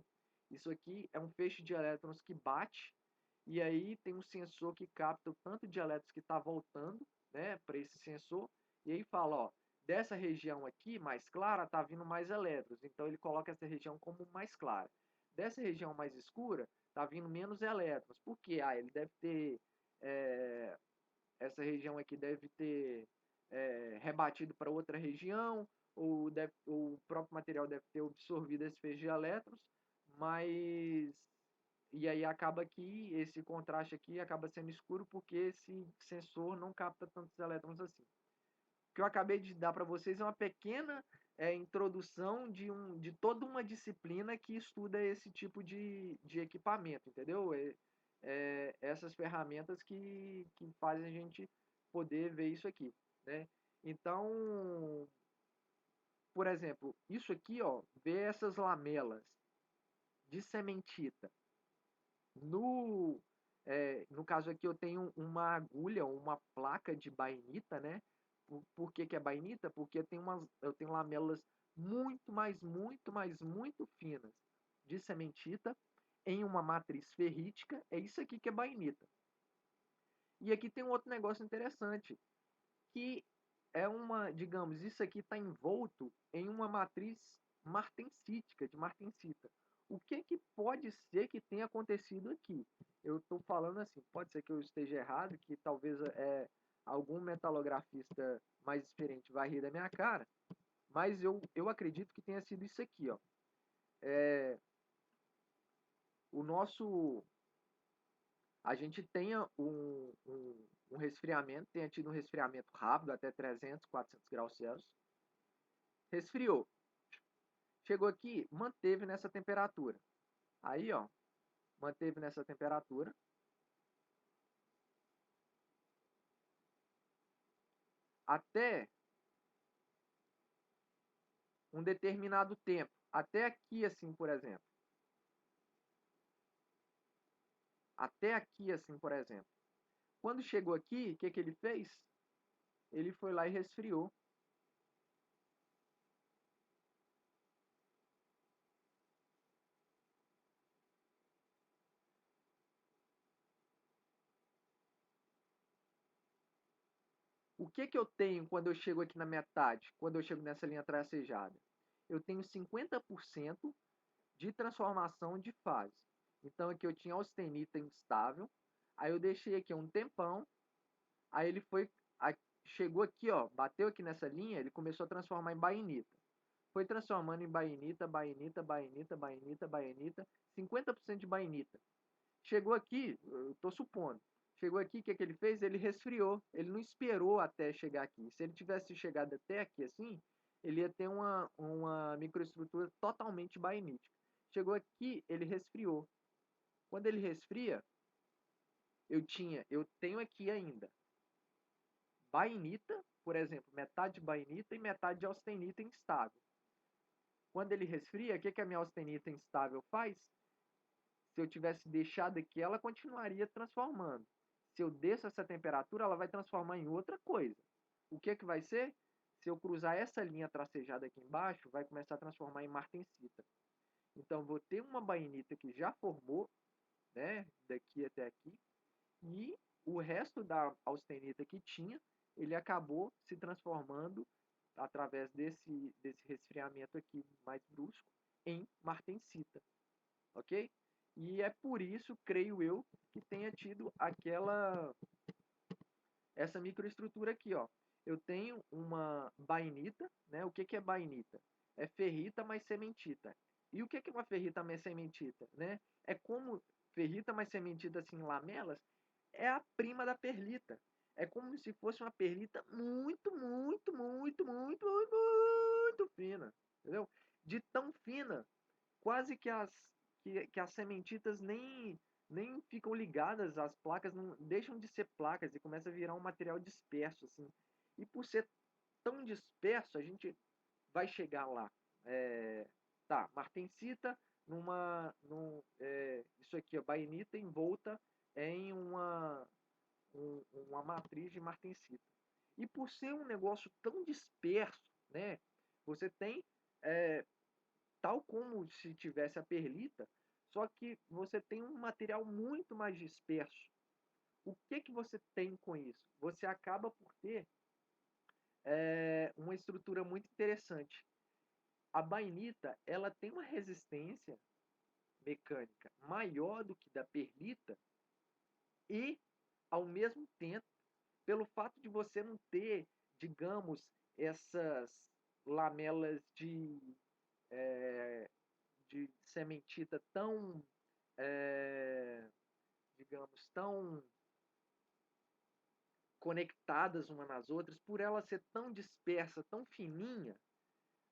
Isso aqui é um feixe de elétrons que bate, e aí tem um sensor que capta o tanto de elétrons que está voltando, né, para esse sensor, e aí fala, ó, dessa região aqui, mais clara, está vindo mais elétrons. Então, ele coloca essa região como mais clara. Dessa região mais escura, está vindo menos elétrons. Por quê? Ah, ele deve ter essa região aqui deve ter rebatido para outra região, ou o próprio material deve ter absorvido esse feixe de elétrons, mas e aí acaba que esse contraste aqui acaba sendo escuro porque esse sensor não capta tantos elétrons assim. O que eu acabei de dar para vocês é uma pequena introdução de toda uma disciplina que estuda esse tipo de equipamento, entendeu? Essas ferramentas que fazem a gente poder ver isso aqui, né? Então, por exemplo, isso aqui, ó, ver essas lamelas de cementita. No caso aqui eu tenho uma agulha, uma placa de bainita, né? Por que que é bainita? Porque eu tenho lamelas muito finas de cementita em uma matriz ferrítica. É isso aqui que é bainita. E aqui tem um outro negócio interessante, que é uma, digamos, isso aqui está envolto em uma matriz martensítica, de martensita. O que que pode ser que tenha acontecido aqui? Eu estou falando assim, pode ser que eu esteja errado, que talvez algum metalografista mais experiente vai rir da minha cara, mas eu acredito que tenha sido isso aqui, ó. O nosso, a gente tenha um resfriamento, tenha tido um resfriamento rápido, até 300, 400 graus Celsius, resfriou. Chegou aqui, manteve nessa temperatura. Aí, ó, manteve nessa temperatura. Até um determinado tempo. Até aqui, assim, por exemplo. Até aqui, assim, por exemplo. Quando chegou aqui, o que, que ele fez? Ele foi lá e resfriou. O que, que eu tenho quando eu chego aqui na metade? Quando eu chego nessa linha tracejada? Eu tenho 50% de transformação de fase. Então aqui eu tinha austenita instável. Aí eu deixei aqui um tempão. Aí ele foi, chegou aqui, ó, bateu aqui nessa linha, ele começou a transformar em bainita. Foi transformando em bainita, bainita, bainita, bainita, bainita, 50% de bainita. Chegou aqui, eu estou supondo, chegou aqui, o que, que ele fez? Ele resfriou, ele não esperou até chegar aqui. Se ele tivesse chegado até aqui assim, ele ia ter uma microestrutura totalmente bainítica. Chegou aqui, ele resfriou. Quando ele resfria, eu tenho aqui ainda bainita, por exemplo, metade de bainita e metade de austenita instável. Quando ele resfria, o que, que a minha austenita instável faz? Se eu tivesse deixado aqui, ela continuaria transformando. Se eu desço essa temperatura, ela vai transformar em outra coisa. O que, que vai ser? Se eu cruzar essa linha tracejada aqui embaixo, vai começar a transformar em martensita. Então, vou ter uma bainita que já formou, né, daqui até aqui, e o resto da austenita que tinha, ele acabou se transformando, através desse resfriamento aqui mais brusco, em martensita, ok? E é por isso, creio eu, que tenha tido essa microestrutura aqui, ó. Eu tenho uma bainita, né? O que, que é bainita? É ferrita mais sementita. E o que, que é uma ferrita mais sementita, né? É como ferrita mais sementita assim em lamelas, é a prima da perlita. É como se fosse uma perlita muito, muito, muito, muito, muito, muito fina, entendeu? De tão fina, quase que as sementitas nem ficam ligadas, as placas não deixam de ser placas e começa a virar um material disperso assim. E por ser tão disperso, a gente vai chegar lá. Tá, martensita isso aqui, ó, bainita envolta em uma matriz de martensita. E por ser um negócio tão disperso, né, você tem, é, tal como se tivesse a perlita, só que você tem um material muito mais disperso. O que, que você tem com isso? Você acaba por ter uma estrutura muito interessante. A bainita, ela tem uma resistência mecânica maior do que da perlita e, ao mesmo tempo, pelo fato de você não ter, digamos, essas lamelas de sementita tão, é, digamos, tão conectadas uma nas outras, por ela ser tão dispersa, tão fininha,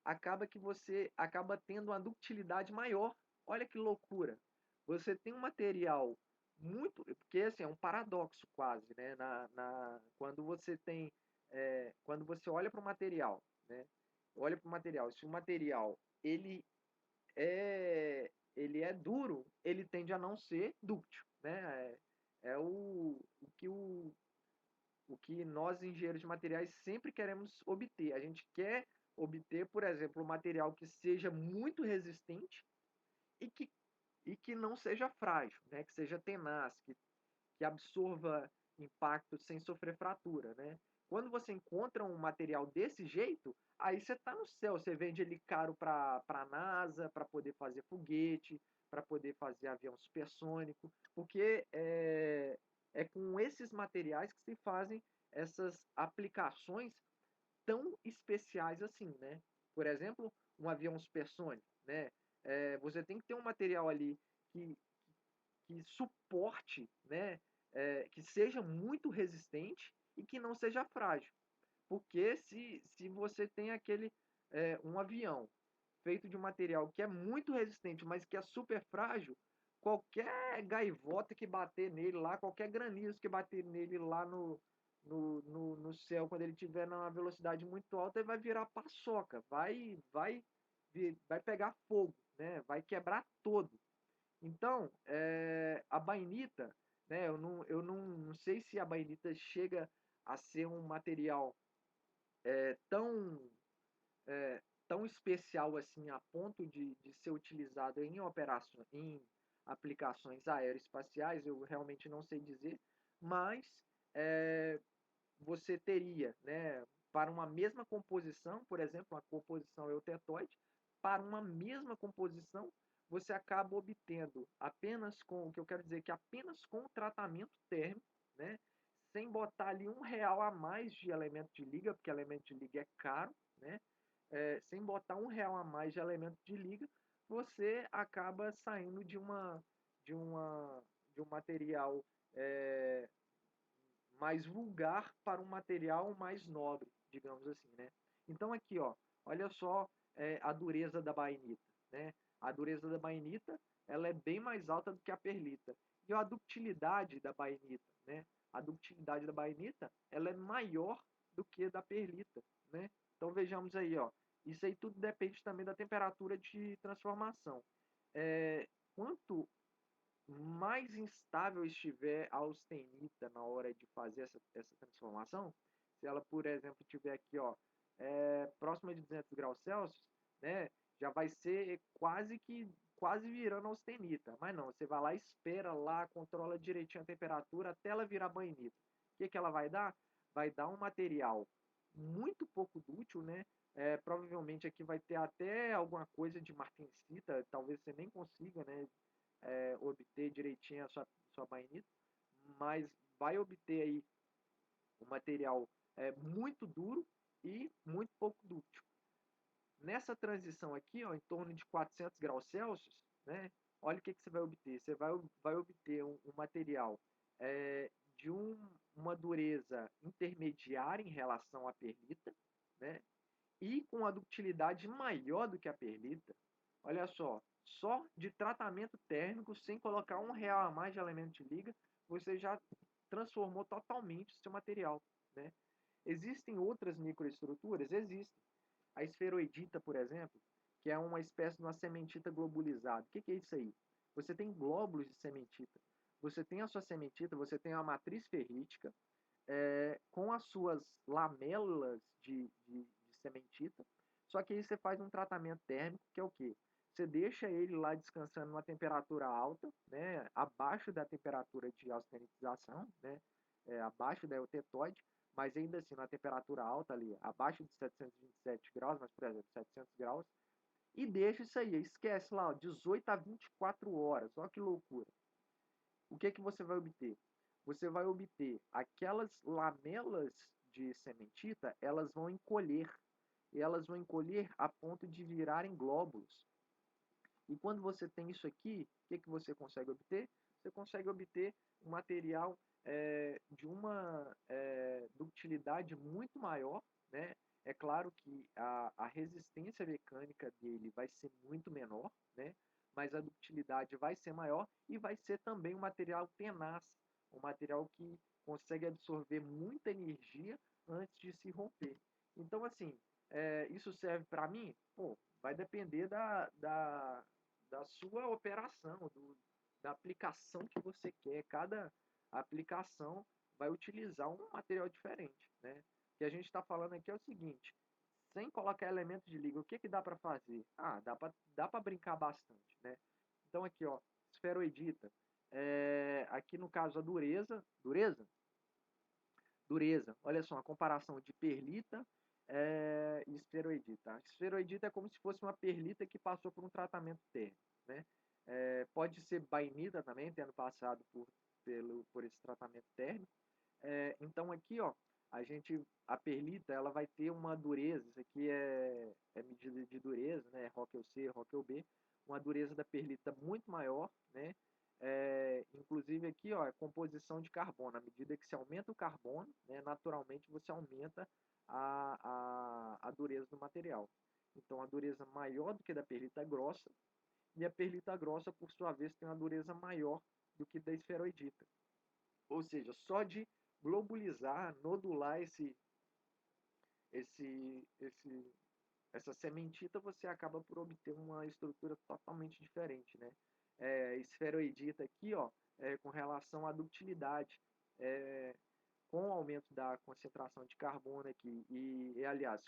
acaba que você acaba tendo uma ductilidade maior. Olha que loucura. Você tem um material muito, porque assim, é um paradoxo quase, né? Quando você tem, quando você olha para o material, né? Olha para o material. Se o material ele é duro, ele tende a não ser dúctil, né? É o que nós, engenheiros de materiais, sempre queremos obter. A gente quer obter, por exemplo, um material que seja muito resistente e que não seja frágil, né? Que seja tenaz, que absorva impacto sem sofrer fratura, né? Quando você encontra um material desse jeito, aí você está no céu. Você vende ele caro para a NASA, para poder fazer foguete, para poder fazer avião supersônico, porque é com esses materiais que se fazem essas aplicações tão especiais assim, né? Por exemplo, um avião supersônico, né? Você tem que ter um material ali que, que suporte, né? Que seja muito resistente e que não seja frágil. Porque se você tem um avião feito de um material que é muito resistente, mas que é super frágil, qualquer gaivota que bater nele lá, qualquer granizo que bater nele lá no céu, quando ele estiver numa velocidade muito alta, ele vai virar paçoca, vai pegar fogo, né? Vai quebrar todo. Então, a bainita, né? Eu não sei se a bainita chega a ser um material tão tão especial assim a ponto de ser utilizado em operações, em aplicações aeroespaciais, eu realmente não sei dizer, mas é, você teria, né, para uma mesma composição, por exemplo, uma composição eutetoide, para uma mesma composição, você acaba obtendo apenas com, o que eu quero dizer que apenas com o tratamento térmico, né, sem botar ali R$ 1 a mais de elemento de liga, porque elemento de liga é caro, né, sem botar R$ 1 a mais de elemento de liga, você acaba saindo de um material é, mais vulgar para um material mais nobre, digamos assim, né? Então aqui, ó, olha só a dureza da bainita, né? A dureza da bainita, ela é bem mais alta do que a perlita. E a ductilidade da bainita, né? A ductilidade da bainita, ela é maior do que a da perlita, né? Então vejamos aí, ó. Isso aí tudo depende também da temperatura de transformação. Quanto mais instável estiver a austenita na hora de fazer essa transformação, se ela, por exemplo, estiver aqui, ó, próxima de 200 graus Celsius, né, já vai ser quase virando austenita. Mas não, você vai lá, espera lá, controla direitinho a temperatura até ela virar bainita. O que ela vai dar? Vai dar um material muito pouco dútil, né? Provavelmente aqui vai ter até alguma coisa de martensita, talvez você nem consiga, né, obter direitinho a sua bainita, mas vai obter aí um material muito duro e muito pouco dúctil. Nessa transição aqui, ó, em torno de 400 graus Celsius, né, olha o que você vai obter. Você vai obter um material de uma dureza intermediária em relação à perlita, né, e com a ductilidade maior do que a perlita. Olha só de tratamento térmico, sem colocar R$ 1 a mais de elemento de liga, você já transformou totalmente o seu material, né? Existem outras microestruturas? Existem. A esferoidita, por exemplo, que é uma espécie de uma sementita globulizada. O que é isso aí? Você tem glóbulos de sementita. Você tem a sua sementita, você tem a matriz ferrítica, com as suas lamelas de sementita, só que aí você faz um tratamento térmico, que é o quê? Você deixa ele lá descansando numa temperatura alta, né, abaixo da temperatura de austenitização, né, abaixo da eutetoide, mas ainda assim na temperatura alta ali, abaixo de 727 graus, mas por exemplo, 700 graus, e deixa isso aí, esquece lá, ó, 18 a 24 horas, olha que loucura. O que você vai obter? Você vai obter aquelas lamelas de sementita, elas vão encolher. E elas vão encolher a ponto de virarem glóbulos. E quando você tem isso aqui, o que você consegue obter? Você consegue obter um material de uma ductilidade muito maior, né? É claro que a resistência mecânica dele vai ser muito menor, né? Mas a ductilidade vai ser maior e vai ser também um material tenaz, um material que consegue absorver muita energia antes de se romper. Então, assim, isso serve para mim? Pô, vai depender da sua operação, da aplicação que você quer. Cada aplicação vai utilizar um material diferente, né? O que a gente está falando aqui é o seguinte: sem colocar elemento de liga, o que dá para fazer? Ah, dá para brincar bastante, né? Então aqui, ó, esferoidita. Aqui no caso a dureza. Olha só, a comparação de perlita e esferoidita. A esferoidita é como se fosse uma perlita que passou por um tratamento térmico, né? Pode ser bainita também, tendo passado por esse tratamento térmico. Então aqui, ó, a perlita, ela vai ter uma dureza, isso aqui é medida de dureza, né? Rockwell C, Rockwell B, uma dureza da perlita muito maior, né? Inclusive aqui, ó, é composição de carbono. À medida que se aumenta o carbono, né, naturalmente você aumenta a dureza do material. Então a dureza maior do que da perlita grossa e a perlita grossa, por sua vez, tem uma dureza maior do que da esferoidita. Ou seja, só de globulizar, nodular esse, esse, essa sementita, você acaba por obter uma estrutura totalmente diferente, né? Esferoidita aqui, ó, com relação à ductilidade, com o aumento da concentração de carbono aqui aliás,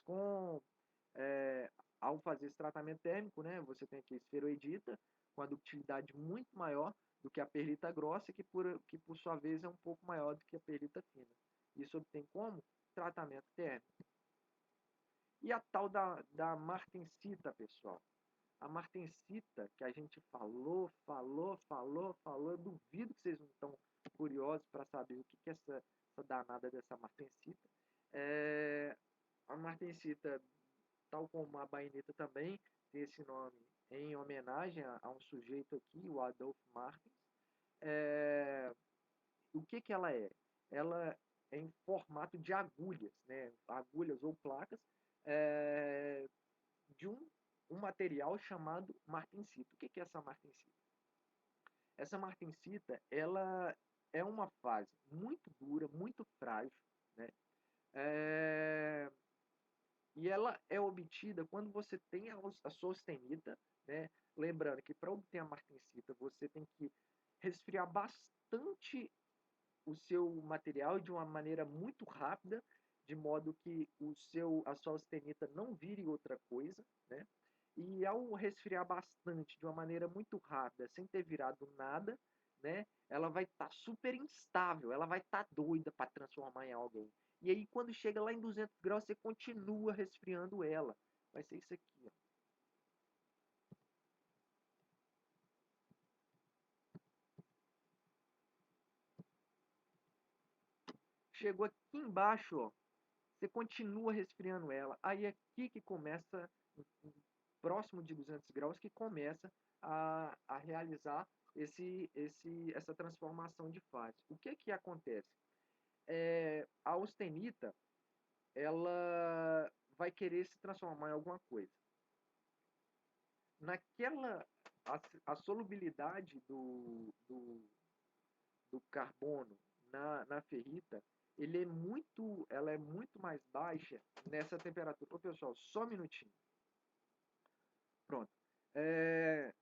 ao fazer esse tratamento térmico, né, você tem aqui a esferoidita com a ductilidade muito maior do que a perlita grossa, que por sua vez é um pouco maior do que a perlita fina. Isso obtém como? Tratamento térmico. E a tal da martensita, pessoal? A martensita, que a gente falou, eu duvido que vocês não estão curiosos para saber o que é essa danada dessa martensita. A martensita, tal como a baineta também, tem esse nome em homenagem a um sujeito aqui, o Adolf Martens. O que ela é? Ela é em formato de agulhas, né? Agulhas ou placas, de um material chamado martensita. O que é essa martensita? Essa martensita, ela é uma fase muito dura, muito frágil, né? E ela é obtida quando você tem a sua austenita, né? Lembrando que para obter a martensita, você tem que resfriar bastante o seu material de uma maneira muito rápida, de modo que a sua austenita não vire outra coisa, né? E ao resfriar bastante, de uma maneira muito rápida, sem ter virado nada, né? Ela vai estar super instável, ela vai estar doida para transformar em alguém. E aí, quando chega lá em 200 graus, você continua resfriando ela. Vai ser isso aqui, ó. Chegou aqui embaixo, ó. Você continua resfriando ela. Aí é aqui que começa, próximo de 200 graus, que começa a realizar essa transformação de fase. O que acontece? A austenita, ela vai querer se transformar em alguma coisa. Naquela, a solubilidade do carbono na ferrita, ela é muito mais baixa nessa temperatura. Ô, pessoal, só um minutinho. Pronto. É,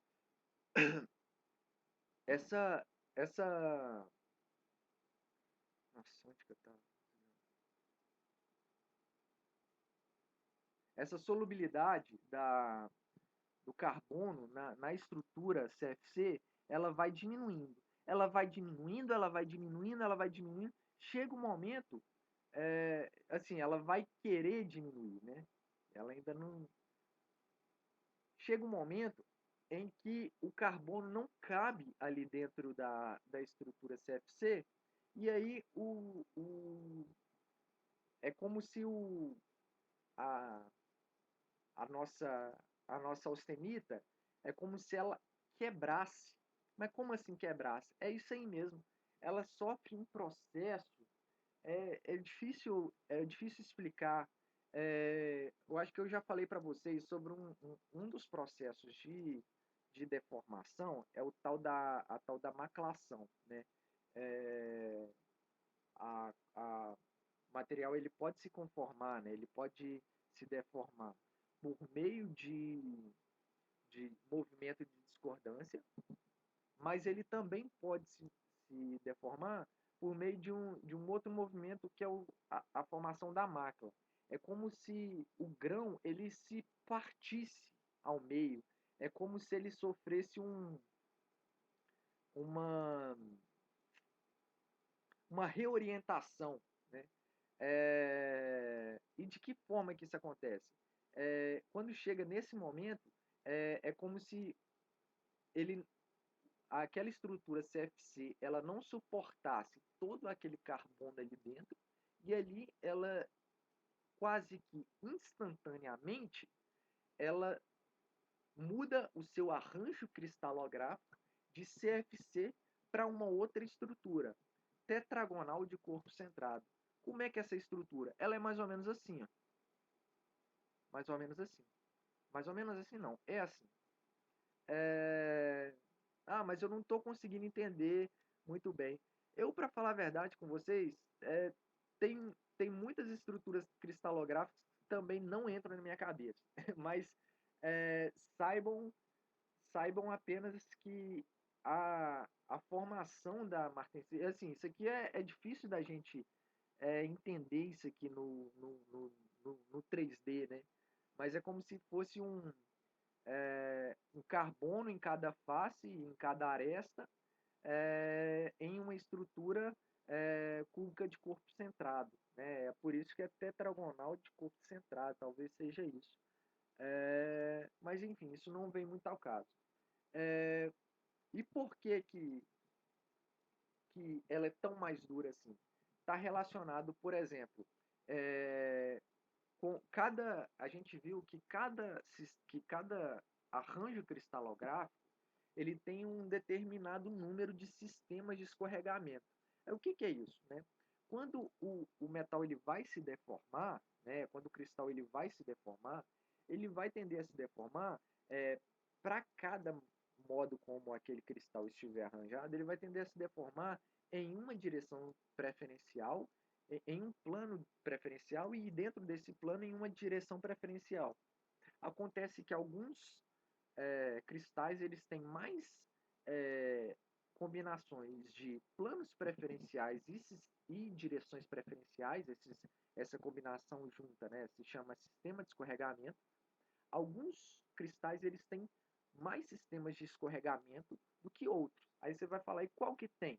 essa, essa, nossa, onde que eu tava? Essa solubilidade do carbono na estrutura CFC, ela vai diminuindo. Ela vai diminuindo, ela vai diminuindo, ela vai diminuindo. Chega um momento, assim, ela vai querer diminuir, né? Ela ainda não. Chega um momento em que o carbono não cabe ali dentro da estrutura CFC, e aí é como se a, a nossa austenita é como se ela quebrasse. Mas como assim quebrasse? É isso aí mesmo. Ela sofre um processo. É difícil explicar. Eu acho que eu já falei para vocês sobre um dos processos de deformação, é a tal da maclação, né? É, o material ele pode se conformar, né? Ele pode se deformar por meio de movimento de discordância, mas ele também pode se deformar por meio de um outro movimento que é a formação da mácula. É como se o grão ele se partisse ao meio, é como se ele sofresse uma, uma reorientação, né? E de que forma que isso acontece? Quando chega nesse momento, é como se ele aquela estrutura CFC ela não suportasse todo aquele carbono ali dentro, e ali ela quase que instantaneamente ela muda o seu arranjo cristalográfico de CFC para uma outra estrutura tetragonal de corpo centrado. Como é que é essa estrutura? Ela é mais ou menos assim, ó. Mais ou menos assim. Mais ou menos assim não, é assim. Mas eu não estou conseguindo entender muito bem. Eu, para falar a verdade com vocês, tem muitas estruturas cristalográficas que também não entram na minha cabeça. Mas é, saibam, saibam apenas que a formação da martensita, assim, isso aqui é difícil da gente entender isso aqui no 3D, né? Mas é como se fosse um carbono em cada face, em cada aresta, em uma estrutura cúbica de corpo centrado. Né? É por isso que é tetragonal de corpo centrado, talvez seja isso. Mas enfim, isso não vem muito ao caso. E por que ela é tão mais dura assim? Está relacionado, por exemplo, com cada. A gente viu que cada arranjo cristalográfico ele tem um determinado número de sistemas de escorregamento. O que é isso? Né? Quando o metal ele vai se deformar, né? Quando o cristal ele vai se deformar, ele vai tender a se deformar para cada modo como aquele cristal estiver arranjado, ele vai tender a se deformar em uma direção preferencial, em um plano preferencial e dentro desse plano em uma direção preferencial. Acontece que alguns cristais eles têm mais combinações de planos preferenciais e direções preferenciais, essa combinação junta, né, se chama sistema de escorregamento. Alguns cristais eles têm mais sistemas de escorregamento do que outros. Aí você vai falar, e qual que tem?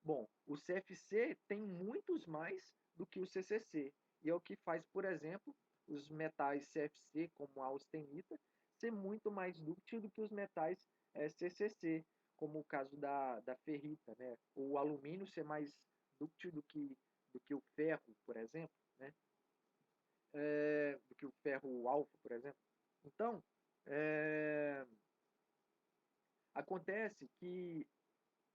Bom, o CFC tem muitos mais do que o CCC. E é o que faz, por exemplo, os metais CFC, como a austenita, ser muito mais dúctil do que os metais CCC, como o caso da ferrita, né? Ou o alumínio ser mais dúctil do que o ferro, por exemplo, né? Do que o ferro alfa, por exemplo. Então, é, acontece que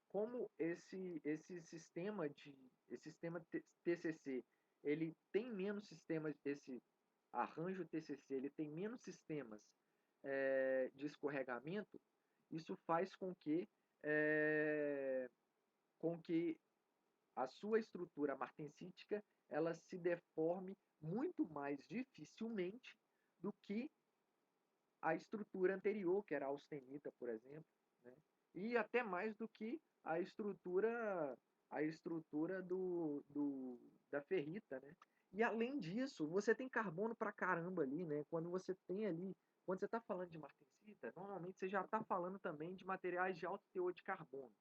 como esse sistema TCC, ele tem menos sistemas, esse arranjo TCC, ele tem menos sistemas de escorregamento, isso faz com que a sua estrutura martensítica ela se deforme muito mais dificilmente do que a estrutura anterior, que era a austenita, por exemplo, né? E até mais do que a estrutura da ferrita, né? E além disso, você tem carbono pra caramba ali, né? Quando você está falando de martensita, normalmente você já está falando também de materiais de alto teor de carbono.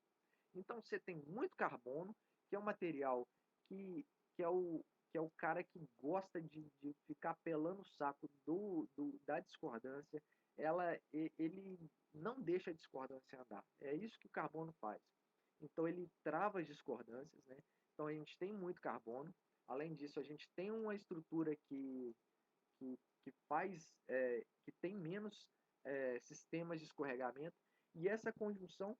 Então você tem muito carbono, que é um material que é o cara que gosta de ficar pelando o saco da discordância. Ele não deixa a discordância andar. É isso que o carbono faz. Então ele trava as discordâncias, né? Então a gente tem muito carbono. Além disso, a gente tem uma estrutura que tem menos sistemas de escorregamento, e essa conjunção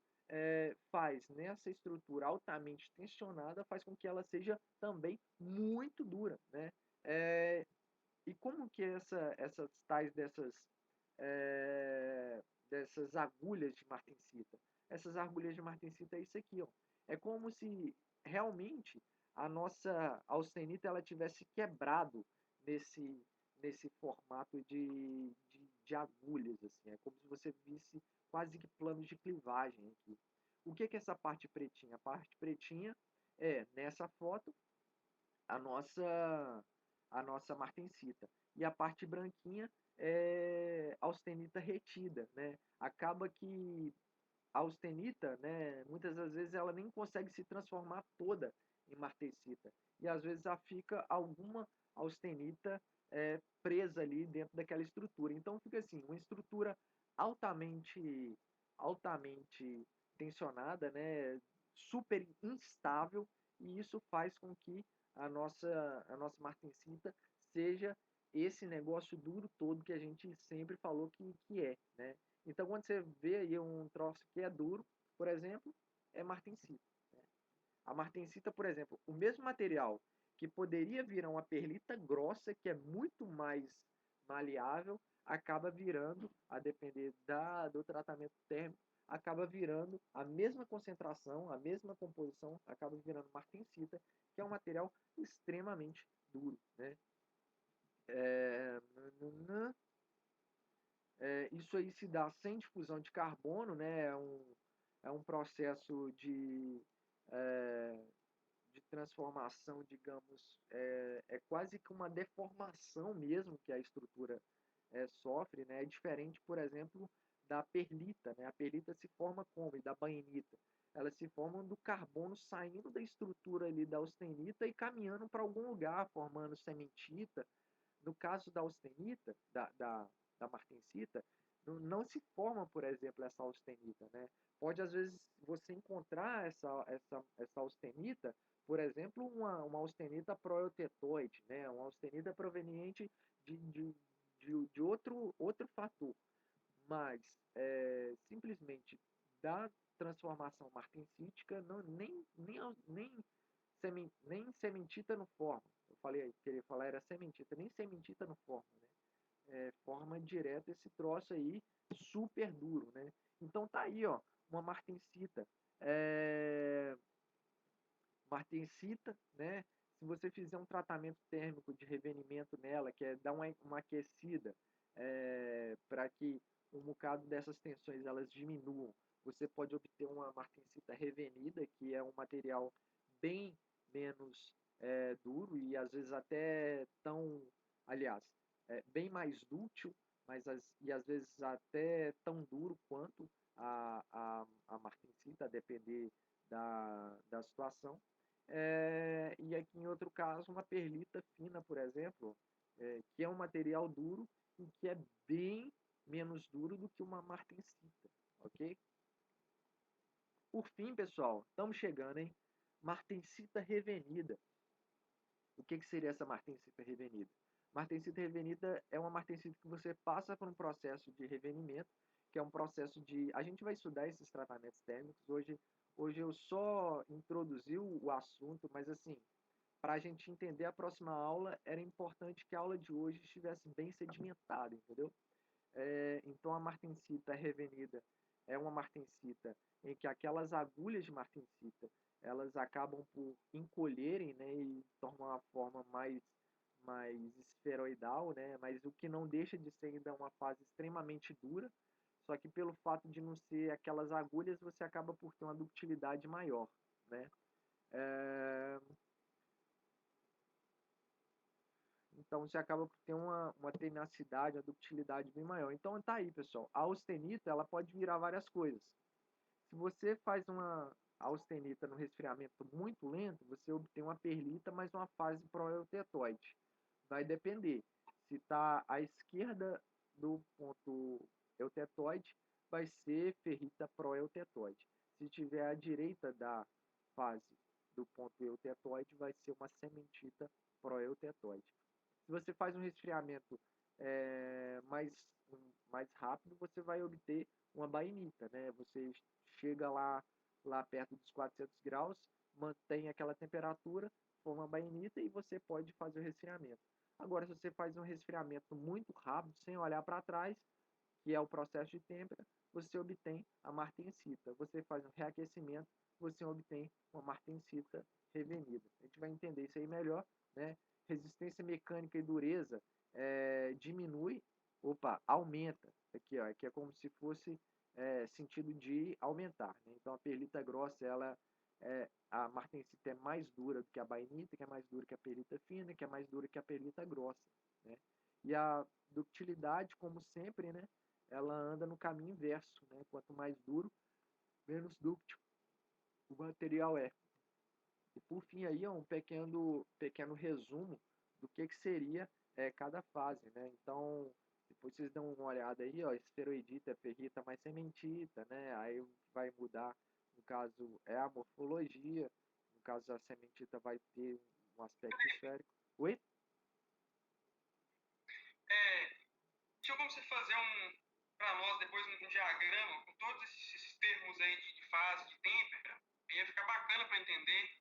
faz nessa estrutura altamente tensionada, faz com que ela seja também muito dura, né? E como que essas tais dessas agulhas de martensita? Essas agulhas de martensita é isso aqui, ó. É como se realmente a nossa austenita ela tivesse quebrado nesse nesse formato de agulhas, assim. É como se você visse quase que planos de clivagem aqui. O que é essa parte pretinha? A parte pretinha nessa foto, a nossa martensita. E a parte branquinha é austenita retida, né? Acaba que a austenita, né, muitas das vezes ela nem consegue se transformar toda em martensita. E às vezes já fica alguma austenita presa ali dentro daquela estrutura. Então fica assim, uma estrutura altamente tensionada, né, super instável, e isso faz com que a nossa martensita seja esse negócio duro todo que a gente sempre falou que é, né? Então, quando você vê aí um troço que é duro, por exemplo, é martensita. Né? A martensita, por exemplo, o mesmo material que poderia virar uma perlita grossa, que é muito mais maleável, acaba virando, a depender do tratamento térmico, acaba virando a mesma concentração, a mesma composição, acaba virando martensita, que é um material extremamente duro, né? É, isso aí se dá sem difusão de carbono, né? É um processo é, de transformação, digamos, é quase que uma deformação mesmo que a estrutura sofre, né? É diferente, por exemplo, da perlita, né? A perlita se forma como? E da bainita. Elas se formam do carbono saindo da estrutura ali da austenita e caminhando para algum lugar, formando sementita. No caso da austenita, da martensita, não se forma, por exemplo, essa austenita, né? Pode, às vezes, você encontrar essa austenita, por exemplo, uma austenita proeutetoide, né? Uma austenita proveniente de outro fator, mas simplesmente da transformação martensítica, não, nem sementita não forma. Eu falei, queria falar era sementita, nem sementita não forma, né? Forma direta esse troço aí, super duro, né? Então tá aí, ó, uma martensita. Martensita, né? Se você fizer um tratamento térmico de revenimento nela, que é dar uma aquecida para que um bocado dessas tensões elas diminuam, você pode obter uma martensita revenida, que é um material bem menos duro e às vezes até tão, aliás, bem mais dúctil, e às vezes até tão duro quanto a martensita, a depender da situação. E aqui em outro caso, uma perlita fina, por exemplo, que é um material duro e que é bem menos duro do que uma martensita, ok? Por fim, pessoal, estamos chegando, hein? Martensita revenida. O que seria essa martensita revenida? Martensita revenida é uma martensita que você passa por um processo de revenimento, que é um processo de... A gente vai estudar esses tratamentos térmicos. Hoje eu só introduzi o assunto, mas assim, para a gente entender a próxima aula, era importante que a aula de hoje estivesse bem sedimentada, entendeu? Então a martensita revenida é uma martensita em que aquelas agulhas de martensita elas acabam por encolherem, né, e tornam uma forma mais esferoidal, né, mas o que não deixa de ser ainda uma fase extremamente dura, só que pelo fato de não ser aquelas agulhas, você acaba por ter uma ductilidade maior, né? É, Então você acaba por ter uma tenacidade, uma ductilidade bem maior. Então tá aí, pessoal. A austenita, ela pode virar várias coisas. Se você faz uma austenita no resfriamento muito lento, você obtém uma perlita, mas uma fase proeutetoide. Vai depender. Se está à esquerda do ponto eutetoide, vai ser ferrita proeutetoide. Se estiver à direita da fase do ponto eutetoide, vai ser uma sementita proeutetoide. Se você faz um resfriamento mais rápido, você vai obter uma bainita, né? Você chega lá perto dos 400 graus, mantém aquela temperatura, forma uma bainita e você pode fazer o resfriamento. Agora, se você faz um resfriamento muito rápido, sem olhar para trás, que é o processo de têmpera, você obtém a martensita. Você faz um reaquecimento, você obtém uma martensita revenida. A gente vai entender isso aí melhor, né? Resistência mecânica e dureza diminui, aumenta. Aqui é como se fosse sentido de aumentar, né? Então a perlita grossa, a martensita é mais dura do que a bainita, que é mais dura que a perlita fina, que é mais dura que a perlita grossa, né? E a ductilidade, como sempre, né? Ela anda no caminho inverso, né? Quanto mais duro, menos dúctil o material é. E por fim aí, um pequeno resumo do que seria cada fase, né? Então, depois vocês dão uma olhada aí, ó, esferoidita, ferrita mais sementita, né? Aí vai mudar, no caso, é a morfologia, no caso a sementita vai ter um aspecto esférico. Oi? É, tinha como você fazer para nós depois um diagrama com todos esses termos aí de fase, de têmpera? Ia ficar bacana para entender.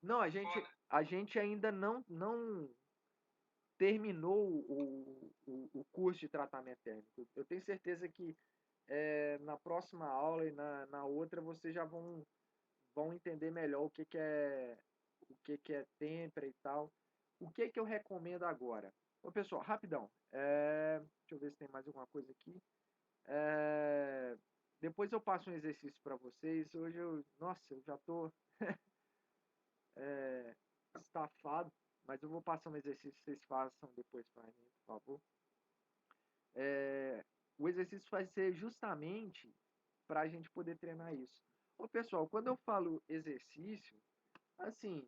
Não, Foda. a gente ainda não terminou o curso de tratamento térmico. Eu tenho certeza que na próxima aula e na outra vocês já vão entender melhor o que é têmpera e tal. O que eu recomendo agora? Ô, pessoal, rapidão. Deixa eu ver se tem mais alguma coisa aqui. Depois eu passo um exercício para vocês. Hoje nossa, eu já tô estafado, mas eu vou passar um exercício que vocês façam depois para mim, por favor. O exercício vai ser justamente para a gente poder treinar isso. Ô, pessoal, quando eu falo exercício, assim,